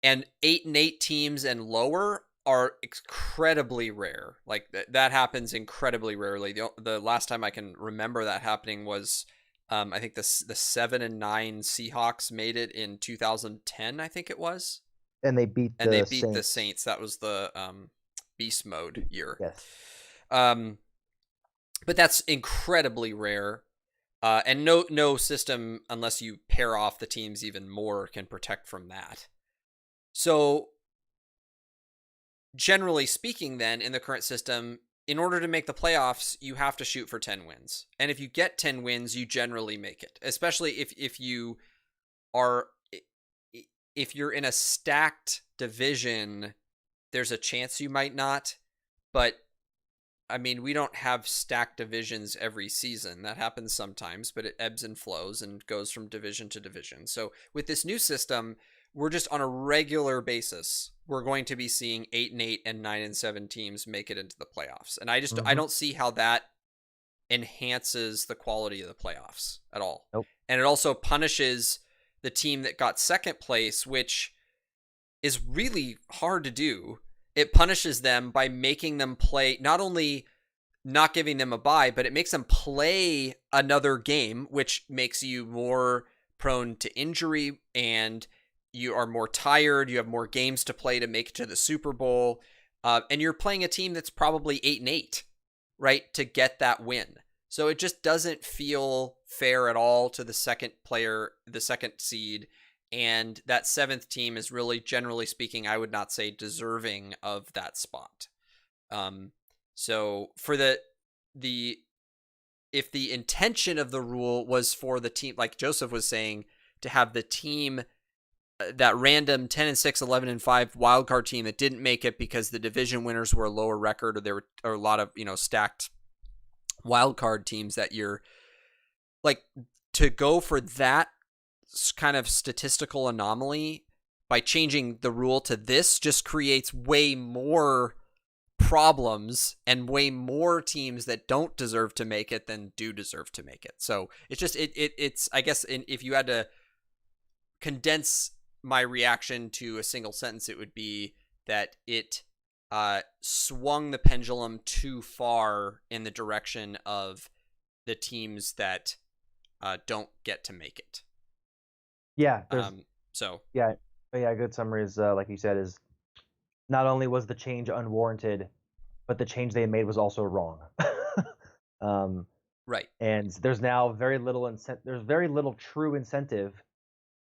And 8-8 teams and lower are incredibly rare. Like that happens incredibly rarely. The last time I can remember that happening was I think the 7-9 Seahawks made it in 2010. I think it was, and they beat the Saints. That was the beast mode year. Yes. But that's incredibly rare, and no system, unless you pair off the teams even more, can protect from that. So, generally speaking, then in the current system, in order to make the playoffs, you have to shoot for 10 wins. And if you get 10 wins, you generally make it. Especially if you're in a stacked division, there's a chance you might not. But I mean, we don't have stacked divisions every season. That happens sometimes, but it ebbs and flows and goes from division to division. So with this new system, we're just on a regular basis, we're going to be seeing 8-8 and 9-7 teams make it into the playoffs. And I don't see how that enhances the quality of the playoffs at all. Nope. And it also punishes the team that got second place, which is really hard to do. It punishes them by making them play, not only not giving them a bye, but it makes them play another game, which makes you more prone to injury, and you are more tired. You have more games to play to make it to the Super Bowl. And you're playing a team that's probably 8-8, right, to get that win. So it just doesn't feel fair at all to the second seed. And that 7th team is really, generally speaking, I would not say deserving of that spot. So for if the intention of the rule was for the team, like Joseph was saying, to have the team, that random 10-6, 11-5 wildcard team that didn't make it because the division winners were a lower record, or there were a lot of, stacked wildcard teams that year, like, to go for that kind of statistical anomaly by changing the rule to this just creates way more problems and way more teams that don't deserve to make it than do deserve to make it. So it's just it's I guess if you had to condense my reaction to a single sentence, it would be that it swung the pendulum too far in the direction of the teams that don't get to make it. Yeah. A good summary is, like you said, is not only was the change unwarranted, but the change they made was also wrong. Right. And there's now very little true incentive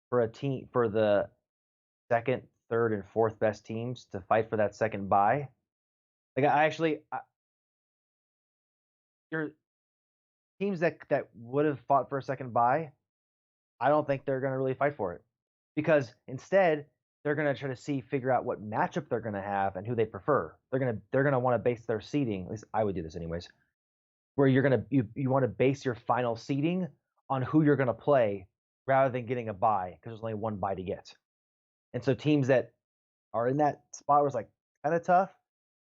for the second, third, and fourth best teams to fight for that second bye. Like your teams that would have fought for a second bye, I don't think they're going to really fight for it, because instead they're going to try to figure out what matchup they're going to have and who they prefer. They're going to want to base their seeding. At least I would do this anyways, where you want to base your final seeding on who you're going to play rather than getting a bye, because there's only one bye to get. And so teams that are in that spot where it's like kind of tough,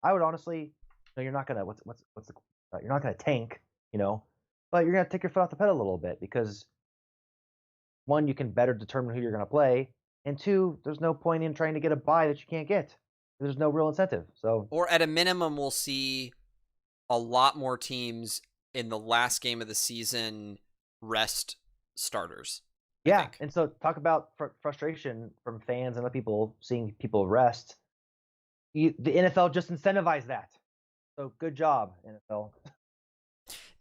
I would honestly, you're not going to you're not going to tank, but you're going to take your foot off the pedal a little bit, because one, you can better determine who you're going to play, and two, there's no point in trying to get a bye that you can't get. There's no real incentive. So, or at a minimum, we'll see a lot more teams in the last game of the season rest starters. yeah. And so talk about frustration from fans and other people seeing people rest. The NFL just incentivized that. So good job, NFL.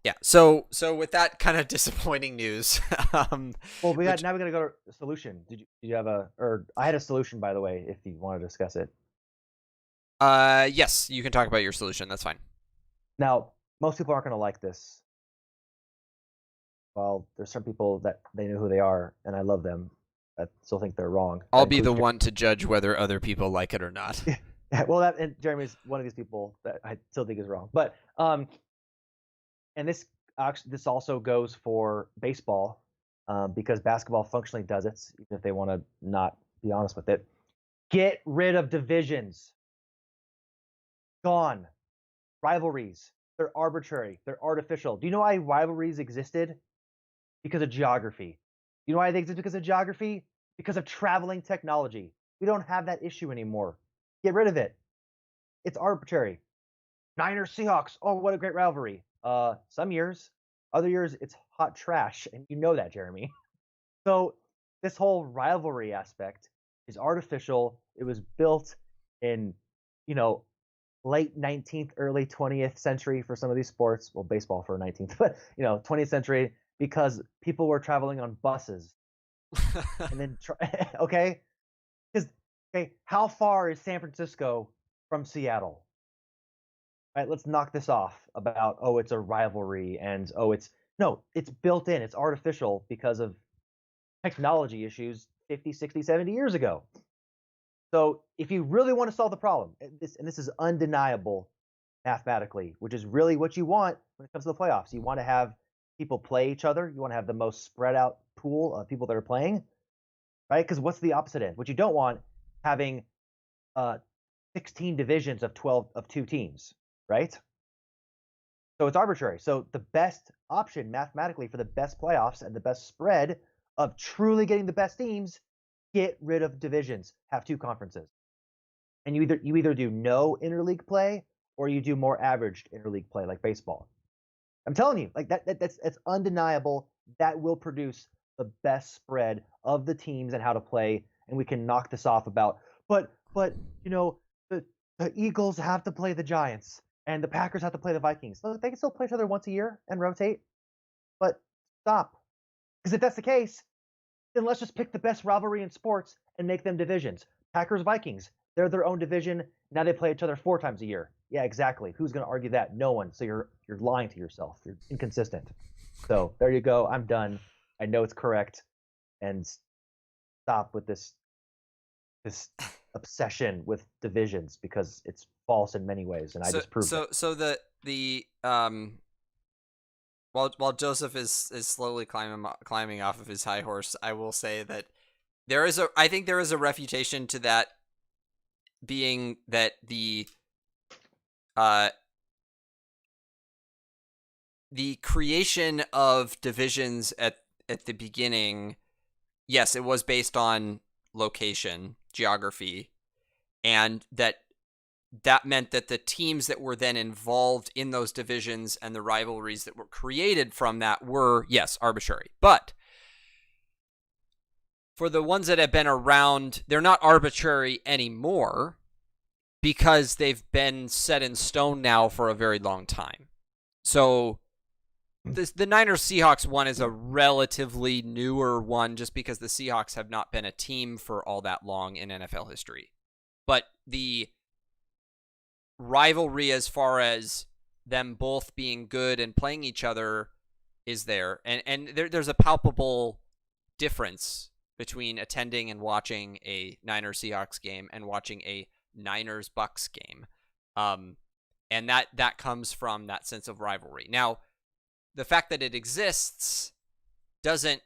Yeah. So with that kind of disappointing news, well, now we're gonna go to a solution. Did you have or I had a solution, by the way, if you want to discuss it. Yes, you can talk about your solution. That's fine. Now, most people aren't gonna like this. Well, there's some people that they know who they are, and I love them. I still think they're wrong. I'll be the one to judge whether other people like it or not. Well, and Jeremy's one of these people that I still think is wrong. But and this also goes for baseball, because basketball functionally does it, even if they want to not be honest with it. Get rid of divisions. Gone. Rivalries. They're arbitrary. They're artificial. Do you know why rivalries existed? Because of geography. You know why they exist? Because of geography? Because of traveling technology. We don't have that issue anymore. Get rid of it. It's arbitrary. Niners Seahawks. Oh, what a great rivalry. Some years. Other years, it's hot trash. And you know that, Jeremy. So this whole rivalry aspect is artificial. It was built in, late 19th, early 20th century for some of these sports. Well, baseball for 19th, but 20th century, because people were traveling on buses. And then, okay, because how far is San Francisco from Seattle? Right, let's knock this off about it's a rivalry and it's built in, it's artificial because of technology issues 50, 60, 70 years ago. So if you really want to solve the problem, and this is undeniable mathematically, which is really what you want when it comes to the playoffs. You want to have people play each other. You want to have the most spread out pool of people that are playing, right? Because what's the opposite end? What you don't want, having 16 divisions of 2 teams, right? So it's arbitrary. So the best option mathematically for the best playoffs and the best spread of truly getting the best teams, get rid of divisions, have 2 conferences. And you either do no interleague play or you do more averaged interleague play like baseball. I'm telling you, like that's undeniable. That will produce the best spread of the teams and how to play, and we can knock this off about but the Eagles have to play the Giants and the Packers have to play the Vikings. So they can still play each other once a year and rotate. But stop. Because if that's the case, then let's just pick the best rivalry in sports and make them divisions. Packers, Vikings, they're their own division. Now they play each other 4 times a year. Yeah, exactly. Who's going to argue that? No one. So you're lying to yourself. You're inconsistent. So there you go. I'm done. I know it's correct. And stop with this obsession with divisions, because it's false in many ways, and I just proved it. So the while Joseph is slowly climbing off of his high horse, I will say that I think there is a refutation to that, being that the creation of divisions at the beginning, yes, it was based on location, geography, and that meant that the teams that were then involved in those divisions and the rivalries that were created from that were, yes, arbitrary. But for the ones that have been around, they're not arbitrary anymore because they've been set in stone now for a very long time. So the Niners Seahawks one is a relatively newer one, just because the Seahawks have not been a team for all that long in NFL history. But the rivalry, as far as them both being good and playing each other, is there. And there's a palpable difference between attending and watching a Niners Seahawks game and watching a Niners Bucks game. And that comes from that sense of rivalry. Now, the fact that it exists doesn't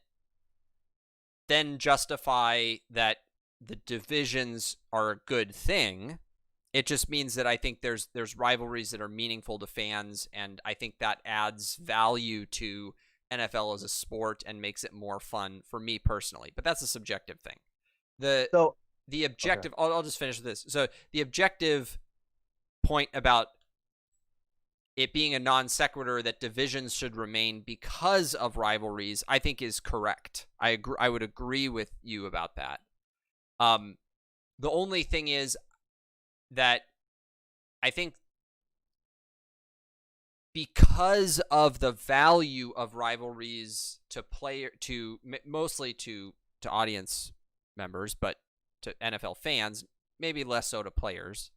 then justify that the divisions are a good thing. It just means that I think there's rivalries that are meaningful to fans, and I think that adds value to NFL as a sport and makes it more fun for me personally. But that's a subjective thing. the So the okay. objective. I'll just finish with this. So the objective point about it being a non sequitur that divisions should remain because of rivalries, I think is correct. I would agree with you about that. The only thing is that I think because of the value of rivalries to mostly to audience members, but to NFL fans, maybe less so to players,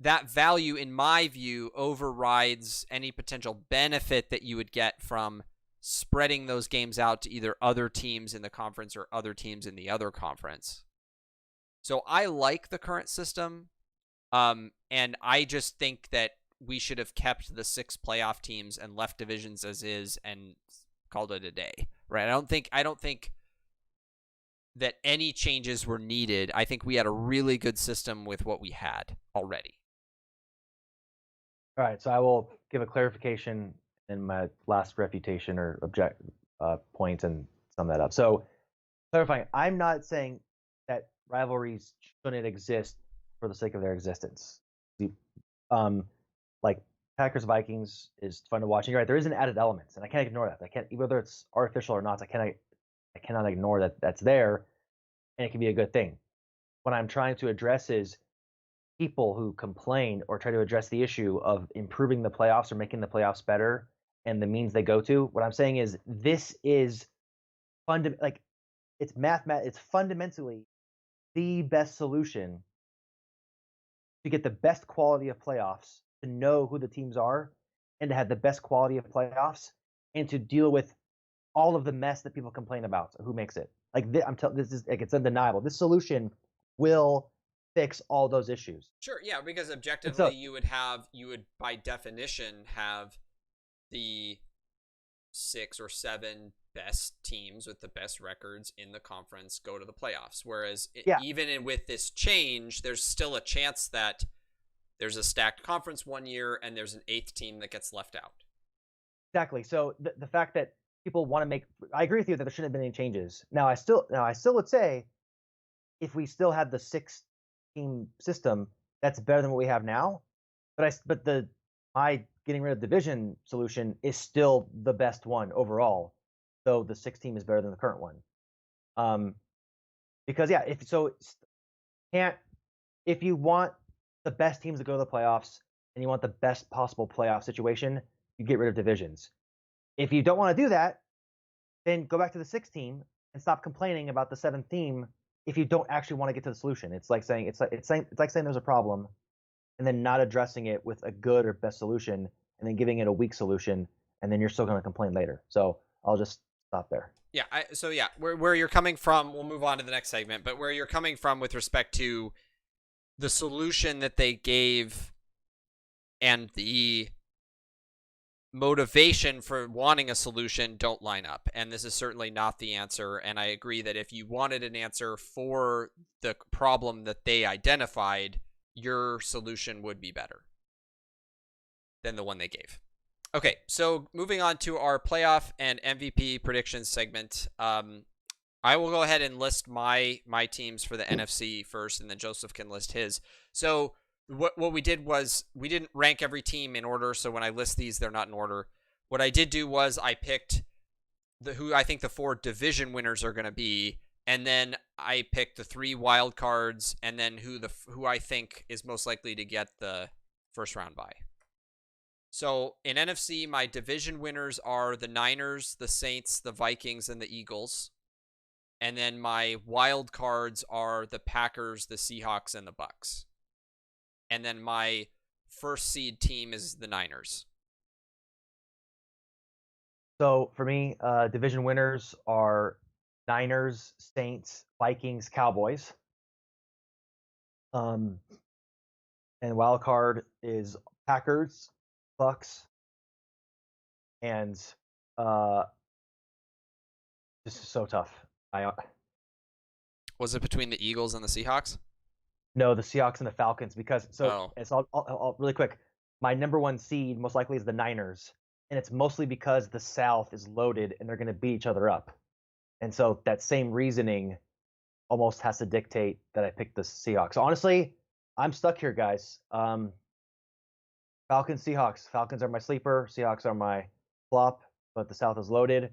that value, in my view, overrides any potential benefit that you would get from spreading those games out to either other teams in the conference or other teams in the other conference. So I like the current system, and I just think that we should have kept the 6 playoff teams and left divisions as is and called it a day. Right? I don't think that any changes were needed. I think we had a really good system with what we had already. All right, so I will give a clarification in my last refutation or point and sum that up. So, clarifying, I'm not saying that rivalries shouldn't exist for the sake of their existence. Like Packers Vikings is fun to watch. And you're right, there is an added element, and I can't ignore that. I can't, whether it's artificial or not, I cannot ignore that that's there, and it can be a good thing. What I'm trying to address is people who complain or try to address the issue of improving the playoffs or making the playoffs better and the means they go to. What I'm saying is this is it's fundamentally the best solution to get the best quality of playoffs, to know who the teams are, and to have the best quality of playoffs, and to deal with all of the mess that people complain about. Who makes it? This is like, it's undeniable. This solution will fix all those issues. Sure, yeah, because objectively you would by definition have the 6 or 7 best teams with the best records in the conference go to the playoffs. Whereas even with this change, there's still a chance that there's a stacked conference one year and there's an 8th team that gets left out. Exactly. So the fact that people want to make, I agree with you that there shouldn't have been any changes. Now I still would say if we still had the 6-team system, that's better than what we have now. But my getting rid of division solution is still the best one overall, though the 6-team is better than the current one. Because if you want the best teams to go to the playoffs and you want the best possible playoff situation, you get rid of divisions. If you don't want to do that, then go back to the 6-team and stop complaining about the 7th team if you don't actually want to get to the solution. It's like saying there's a problem and then not addressing it with a good or best solution and then giving it a weak solution, and then you're still going to complain later. So I'll just stop there. Yeah. Where you're coming from, we'll move on to the next segment, but where you're coming from with respect to the solution that they gave and the motivation for wanting a solution don't line up. And this is certainly not the answer. And I agree that if you wanted an answer for the problem that they identified, your solution would be better than the one they gave. Okay, so moving on to our playoff and MVP predictions segment. I will go ahead and list my teams for the NFC first, and then Joseph can list his. So what we did was we didn't rank every team in order, so when I list these, they're not in order. What I did do was I picked who I think the 4 division winners are going to be, and then I picked the 3 wild cards, and then who I think is most likely to get the first round bye. So in NFC, my division winners are the Niners, the Saints, the Vikings, and the Eagles. And then my wild cards are the Packers, the Seahawks, and the Bucks. And then my first seed team is the Niners. So for me, division winners are Niners, Saints, Vikings, Cowboys. And wild card is Packers, Bucks, and this is so tough. Was it between the Eagles and the Seahawks? No, the Seahawks and the Falcons, because I'll really quick. My number 1 seed most likely is the Niners, and it's mostly because the South is loaded and they're going to beat each other up. And so that same reasoning almost has to dictate that I pick the Seahawks. Honestly, I'm stuck here, guys. Falcons, Seahawks. Falcons are my sleeper. Seahawks are my flop, but the South is loaded.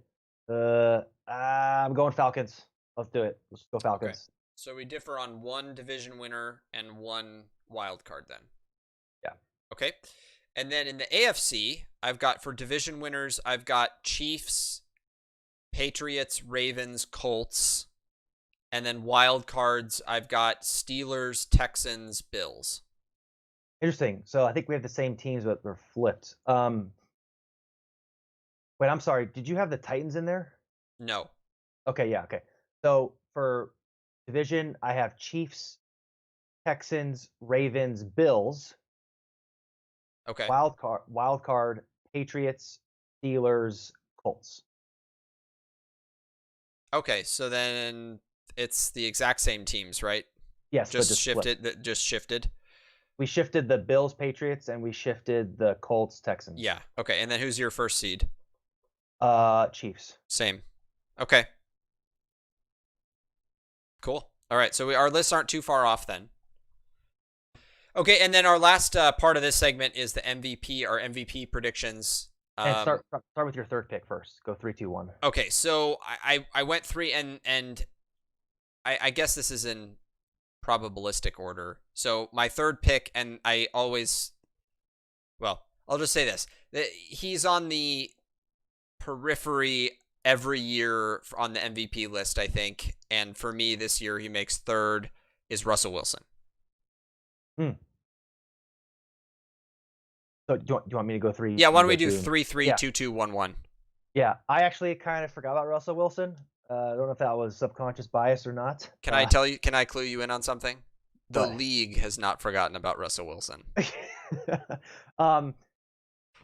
I'm going Falcons. Let's do it. Let's go Okay. Falcons. So we differ on one division winner and one wild card then. Yeah. Okay. And then in the AFC, I've got for division winners, I've got Chiefs, Patriots, Ravens, Colts. And then wild cards, I've got Steelers, Texans, Bills. Interesting. So I think we have the same teams, but we're flipped. Wait, I'm sorry. Did you have the Titans in there? No. Okay, yeah, okay. So for division, I have Chiefs, Texans, Ravens, Bills. Okay. Wild card, Patriots, Steelers, Colts. Okay, so then it's the exact same teams, right? Yes, Just but shifted. Just shifted. We shifted the Bills, Patriots, and we shifted the Colts, Texans. Yeah. Okay, and then who's your first seed? Chiefs. Same. Okay. Cool. All right, so our lists aren't too far off then. Okay, and then our last part of this segment is the MVP, our MVP predictions. And start with your third pick first. Go 3, 2, 1. Okay, so I went 3, and I guess this is in probabilistic order. So my third pick, and I'll just say this: he's on the periphery every year on the MVP list, I think. And for me this year, he makes third. Is Russell Wilson. So do you want me to go 3? Yeah, why don't we do 3, 3, 2, 2, 1, 1? Yeah, I actually kind of forgot about Russell Wilson. I don't know if that was subconscious bias or not. Can I clue you in on something? The league has not forgotten about Russell Wilson.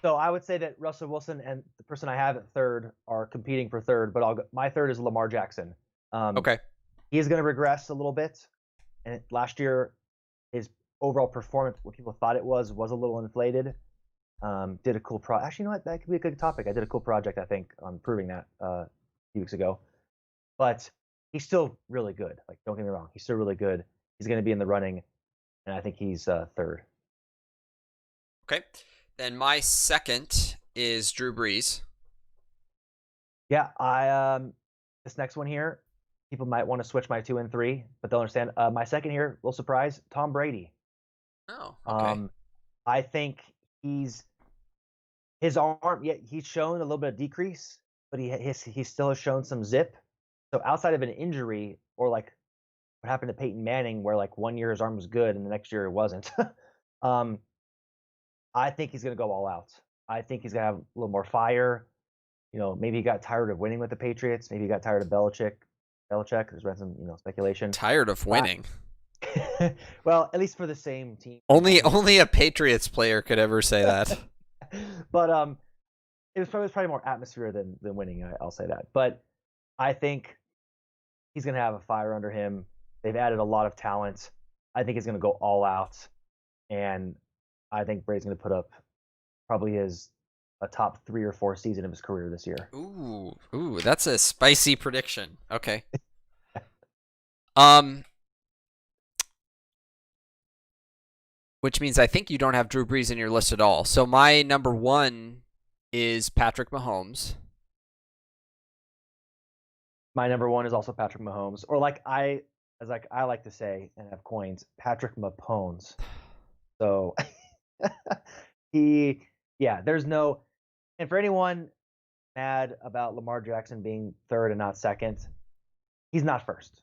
So I would say that Russell Wilson and the person I have at third are competing for third, but my third is Lamar Jackson. Okay. He's going to regress a little bit. And last year, his overall performance, what people thought it was a little inflated. Did a cool actually, you know what? That could be a good topic. I did a cool project, I think, on proving that a few weeks ago. But he's still really good. Like, don't get me wrong. He's still really good. He's going to be in the running, and I think he's third. Okay. Then my second is Drew Brees. Yeah, this next one here, people might want to switch my 2 and 3, but they'll understand. My second here, little surprise, Tom Brady. Oh, okay. I think his arm, yeah, he's shown a little bit of decrease, but he still has shown some zip. So outside of an injury or like what happened to Peyton Manning, where like 1 year his arm was good and the next year it wasn't, I think he's going to go all out. I think he's going to have a little more fire. You know, maybe he got tired of winning with the Patriots. Maybe he got tired of Belichick. There's been some, speculation. Tired of winning. Well, at least for the same team. Only a Patriots player could ever say that. But it was probably more atmosphere than winning. I'll say that. But I think he's going to have a fire under him. They've added a lot of talent. I think he's going to go all out, and I think Brady's going to put up probably a top 3 or 4 season of his career this year. Ooh, that's a spicy prediction. Okay. Which means I think you don't have Drew Brees in your list at all. So my number 1 is Patrick Mahomes. My number 1 is also Patrick Mahomes, or like I like to say and have coins, Patrick Mahomes. So there's no, and for anyone mad about Lamar Jackson being third and not second, he's not first,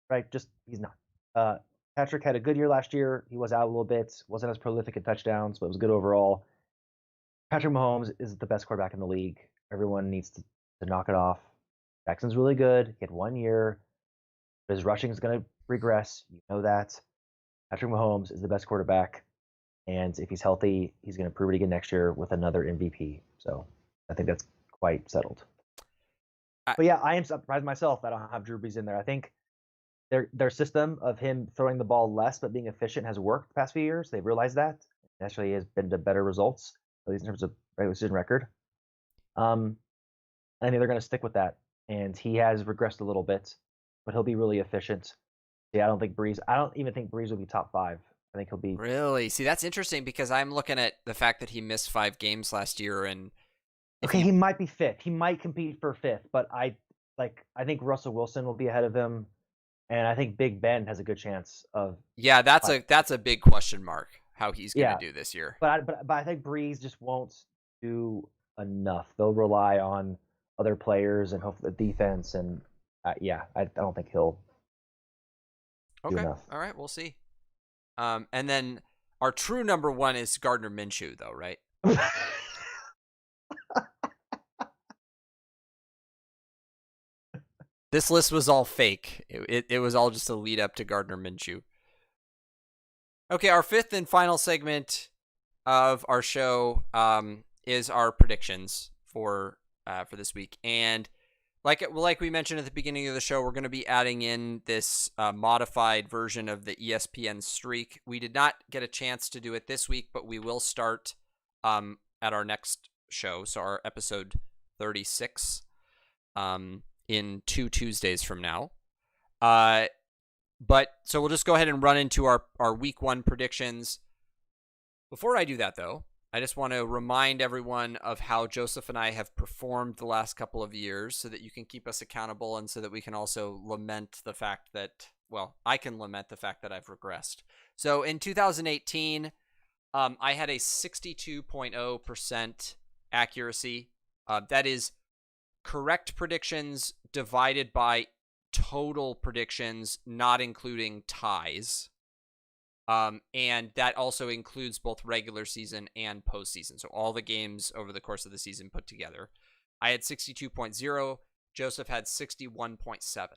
right? He's not. Patrick had a good year last year. He was out a little bit, wasn't as prolific in touchdowns, but it was good overall. Patrick Mahomes is the best quarterback in the league. Everyone needs to knock it off. Jackson's really good. He had 1 year. His rushing is going to regress. You know that. Patrick Mahomes is the best quarterback. And if he's healthy, he's going to prove it again next year with another MVP. So I think that's quite settled. But yeah, I am surprised myself that I don't have Drew Brees in there. I think their system of him throwing the ball less but being efficient has worked the past few years. They've realized that. It actually has been to better results, at least in terms of regular season record. I think they're going to stick with that. And he has regressed a little bit. but he'll be really efficient. Yeah, I don't think Breeze. I don't even think Breeze will be top 5. I think he'll be. Really? See, that's interesting because I'm looking at the fact that he missed 5 games last year, and Okay, he might be 5th. He might compete for 5th, but I think Russell Wilson will be ahead of him, and I think Big Ben has a good chance of. Yeah, that's a big question mark how he's going to do this year. But I think Breeze just won't do enough. They'll rely on other players and hopefully the defense, and I don't think he'll do enough. All right, we'll see. And then our true number 1 is Gardner Minshew, though, right? This list was all fake. It was all just a lead up to Gardner Minshew. Okay, our 5th and final segment of our show is our predictions for this week. And like we mentioned at the beginning of the show, we're going to be adding in this modified version of the ESPN streak. We did not get a chance to do it this week, but we will start at our next show, so our episode 36. In 2 Tuesdays from now. But so we'll just go ahead and run into our week 1 predictions. Before I do that, though, I just want to remind everyone of how Joseph and I have performed the last couple of years so that you can keep us accountable and so that we can also lament the fact that, well, I can lament the fact that I've regressed. So in 2018, I had a 62.0% accuracy. That is correct predictions divided by total predictions, not including ties. And that also includes both regular season and postseason. So all the games over the course of the season put together. I had 62.0. Joseph had 61.7.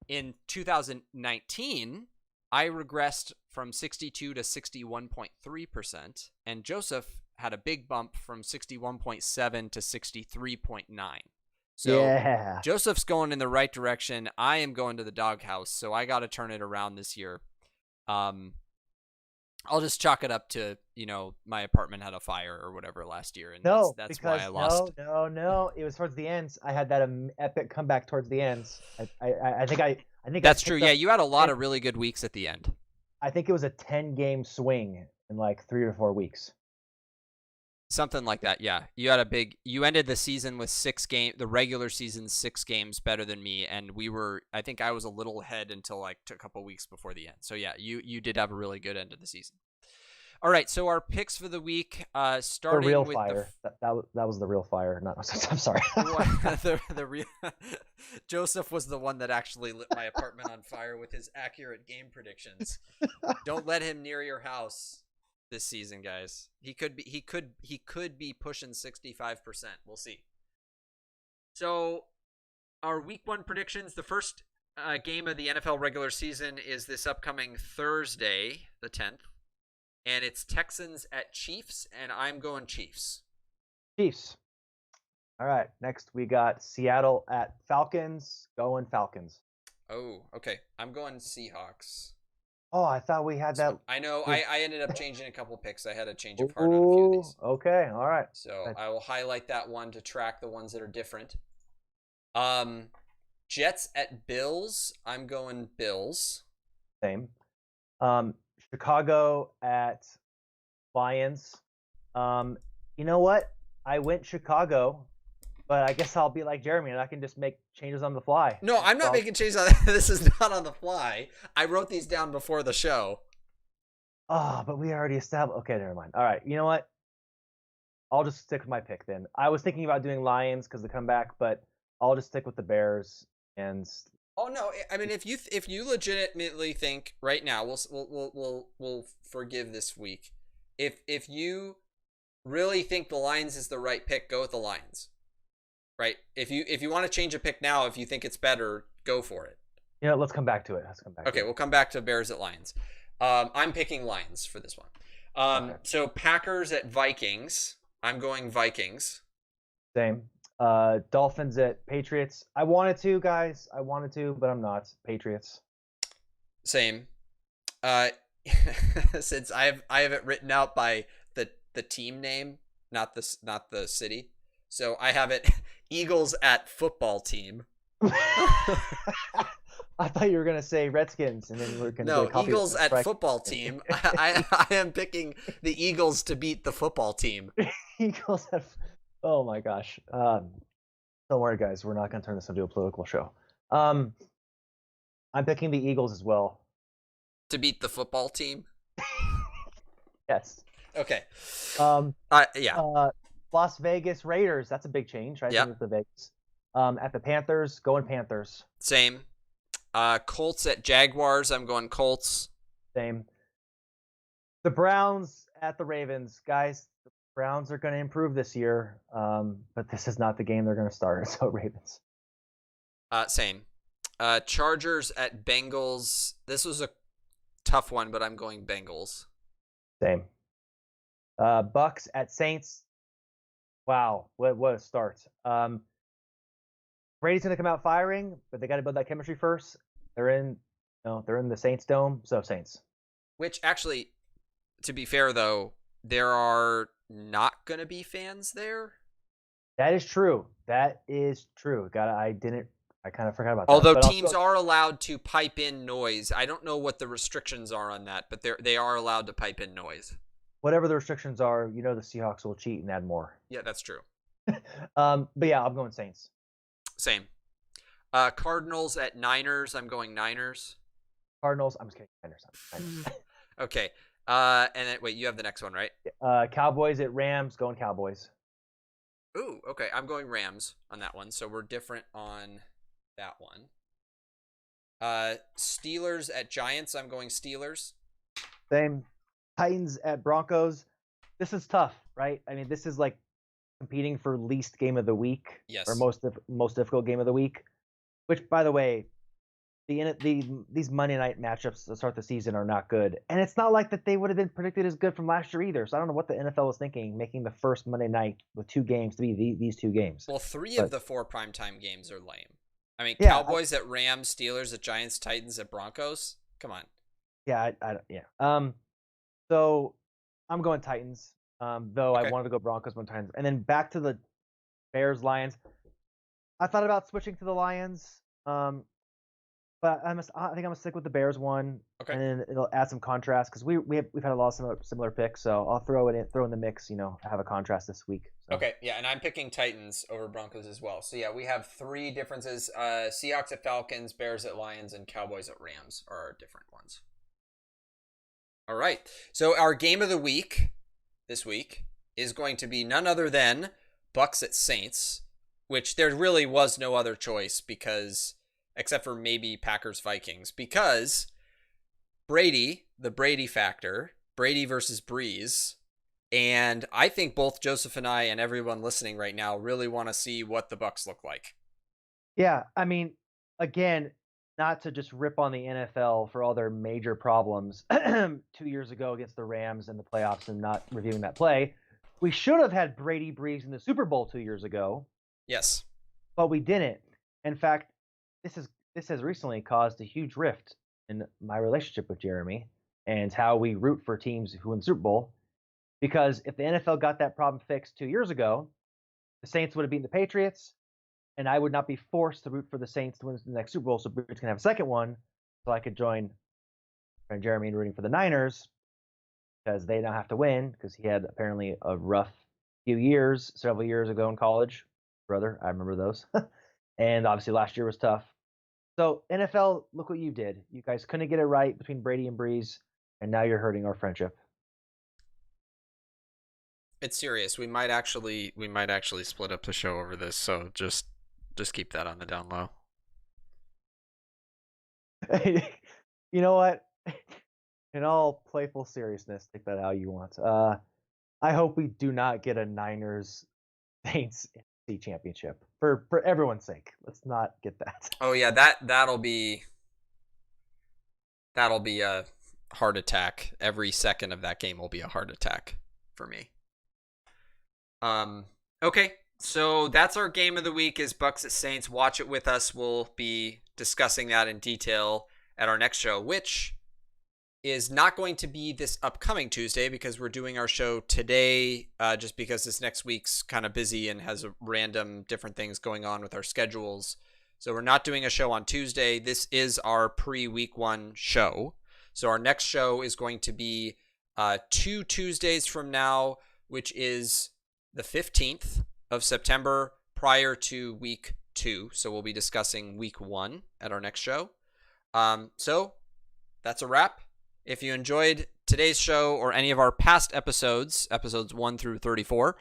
In 2019, I regressed from 62 to 61.3%, and Joseph had a big bump from 61.7 to 63.9. So yeah. Joseph's going in the right direction. I am going to the doghouse, so I got to turn it around this year. I'll just chalk it up to, my apartment had a fire or whatever last year, and that's why I lost. No. It was towards the end. I had that epic comeback towards the end. I think that's true. Yeah, you had a lot of really good weeks at the end. I think it was a 10-game swing in like 3 or 4 weeks. Something like that, yeah. You ended the season with the regular season 6 games better than me, and I think I was a little ahead until like a couple weeks before the end. So yeah, you did have a really good end of the season. All right, so our picks for the week, starting the real with fire. That was the real fire. No, I'm sorry. the real Joseph was the one that actually lit my apartment on fire with his accurate game predictions. Don't let him near your house this season, guys. He could be pushing 65%. We'll see. So our week 1 predictions, the first game of the NFL regular season is this upcoming Thursday, the 10th. And it's Texans at Chiefs, and I'm going Chiefs. Chiefs. All right. Next, we got Seattle at Falcons. Going Falcons. Oh, okay. I'm going Seahawks. Oh, I thought we had that. I know. I ended up changing a couple picks. I had a change of heart on a few of these. Okay. All right. So I will highlight that one to track the ones that are different. Jets at Bills. I'm going Bills. Same. Chicago at Lions. You know what? I went Chicago, but I guess I'll be like Jeremy and I can just make changes on the fly. No, I'm not making changes on this is not on the fly. I wrote these down before the show. Oh, but we already established. Okay, never mind. All right. You know what? I'll just stick with my pick then. I was thinking about doing Lions because the comeback, but I'll just stick with the Bears and. Oh no! I mean, if you legitimately think right now, we'll forgive this week. If you really think the Lions is the right pick, go with the Lions. Right? If you want to change a pick now, if you think it's better, go for it. Let's come back to it. Okay, we'll come back to Bears at Lions. I'm picking Lions for this one. Okay. So Packers at Vikings. I'm going Vikings. Same. Dolphins at Patriots. I wanted to, guys. But I'm not. Patriots. Same. Since I have it written out by the team name, not the city. So I have it Eagles at football team. I thought you were gonna say Redskins, and then we are gonna get a No, copy Eagles of at football team. I am picking the Eagles to beat the football team. Eagles have. Oh my gosh. Don't worry, guys. We're not gonna turn this into a political show. I'm picking the Eagles as well. To beat the football team? Yes. Okay. Yeah. Las Vegas Raiders. That's a big change, right? Yep. The Vegas. At the Panthers, going Panthers. Same. Colts at Jaguars. I'm going Colts. Same. The Browns at the Ravens. Guys, the Browns are going to improve this year, but this is not the game they're going to start, so Ravens. Same. Chargers at Bengals. This was a tough one, but I'm going Bengals. Same. Bucks at Saints. Wow, what a start. Brady's going to come out firing, but they got to build that chemistry first. They're in the Saints Dome, so Saints. Which actually, to be fair though, there are not going to be fans there. That is true. I kind of forgot about that. Although teams are allowed to pipe in noise. I don't know what the restrictions are on that, but they are allowed to pipe in noise. Whatever the restrictions are, the Seahawks will cheat and add more. Yeah, that's true. But yeah, I'm going Saints. Same. Cardinals at Niners. I'm going Niners. Cardinals. I'm just kidding. Niners. Okay. And then, wait, you have the next one, right? Cowboys at Rams. Going Cowboys. Ooh, okay. I'm going Rams on that one. So we're different on that one. Steelers at Giants. I'm going Steelers. Same. Titans at Broncos. This is tough, right? I mean, this is like competing for least game of the week. Yes. Or most difficult game of the week. Which, by the way, these Monday night matchups to start the season are not good. And it's not like that they would have been predicted as good from last year either. So I don't know what the NFL was thinking, making the first Monday night with two games to be these two games. Well, three of the 4 primetime games are lame. I mean, yeah, Cowboys at Rams, Steelers at Giants, Titans at Broncos. Come on. Yeah, yeah. So I'm going Titans, though okay. I wanted to go Broncos one time. And then back to the Bears, Lions. I thought about switching to the Lions, but I think I'm gonna stick with the Bears one, okay. And then it'll add some contrast because we've had a lot of similar picks, so I'll throw in the mix. Have a contrast this week. So. Okay, yeah, and I'm picking Titans over Broncos as well. So yeah, we have 3 differences: Seahawks at Falcons, Bears at Lions, and Cowboys at Rams are our different ones. All right, so our game of the week this week is going to be none other than Bucks at Saints, which there really was no other choice because, except for maybe Packers Vikings, because Brady, the Brady factor, Brady versus Breeze, and I think both Joseph and I and everyone listening right now really want to see what the Bucks look like. Yeah, I mean, again, not to just rip on the NFL for all their major problems 2 years ago against the Rams in the playoffs and not reviewing that play. We should have had Brady Breeze in the Super Bowl 2 years ago. Yes. But we didn't. In fact, this has recently caused a huge rift in my relationship with Jeremy and how we root for teams who win the Super Bowl. Because if the NFL got that problem fixed 2 years ago, the Saints would have beaten the Patriots, and I would not be forced to root for the Saints to win the next Super Bowl, so Breeze can have a second one, so I could join Jeremy in rooting for the Niners, because they now have to win, because he had apparently a rough few years, several years ago in college. Brother, I remember those. And obviously last year was tough. So NFL, look what you did. You guys couldn't get it right between Brady and Breeze, and now you're hurting our friendship. It's serious. We might actually split up the show over this, so just keep that on the down low. You know what? In all playful seriousness, take that how you want. I hope we do not get a Niners Saints NFC championship for everyone's sake. Let's not get that. Oh yeah, that'll be a heart attack. Every second of that game will be a heart attack for me. Okay, so that's our game of the week is Bucks at Saints. Watch it with us. We'll be discussing that in detail at our next show, which is not going to be this upcoming Tuesday because we're doing our show today just because this next week's kind of busy and has random different things going on with our schedules. So we're not doing a show on Tuesday. This is our pre-week 1 show. So our next show is going to be 2 Tuesdays from now, which is the 15th of September, prior to week 2. So we'll be discussing week 1 at our next show. So that's a wrap. If you enjoyed today's show or any of our past episodes 1 through 34,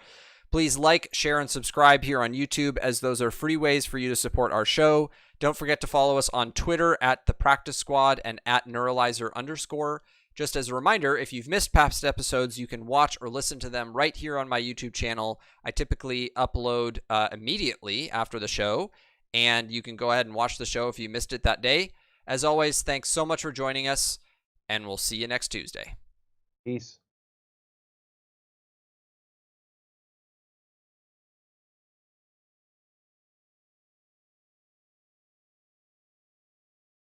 please like, share, and subscribe here on YouTube, as those are free ways for you to support our show. Don't forget to follow us on Twitter at The Practice Squad and at Neuralizer_. Just as a reminder, if you've missed past episodes, you can watch or listen to them right here on my YouTube channel. I typically upload immediately after the show, and you can go ahead and watch the show if you missed it that day. As always, thanks so much for joining us, and we'll see you next Tuesday. Peace.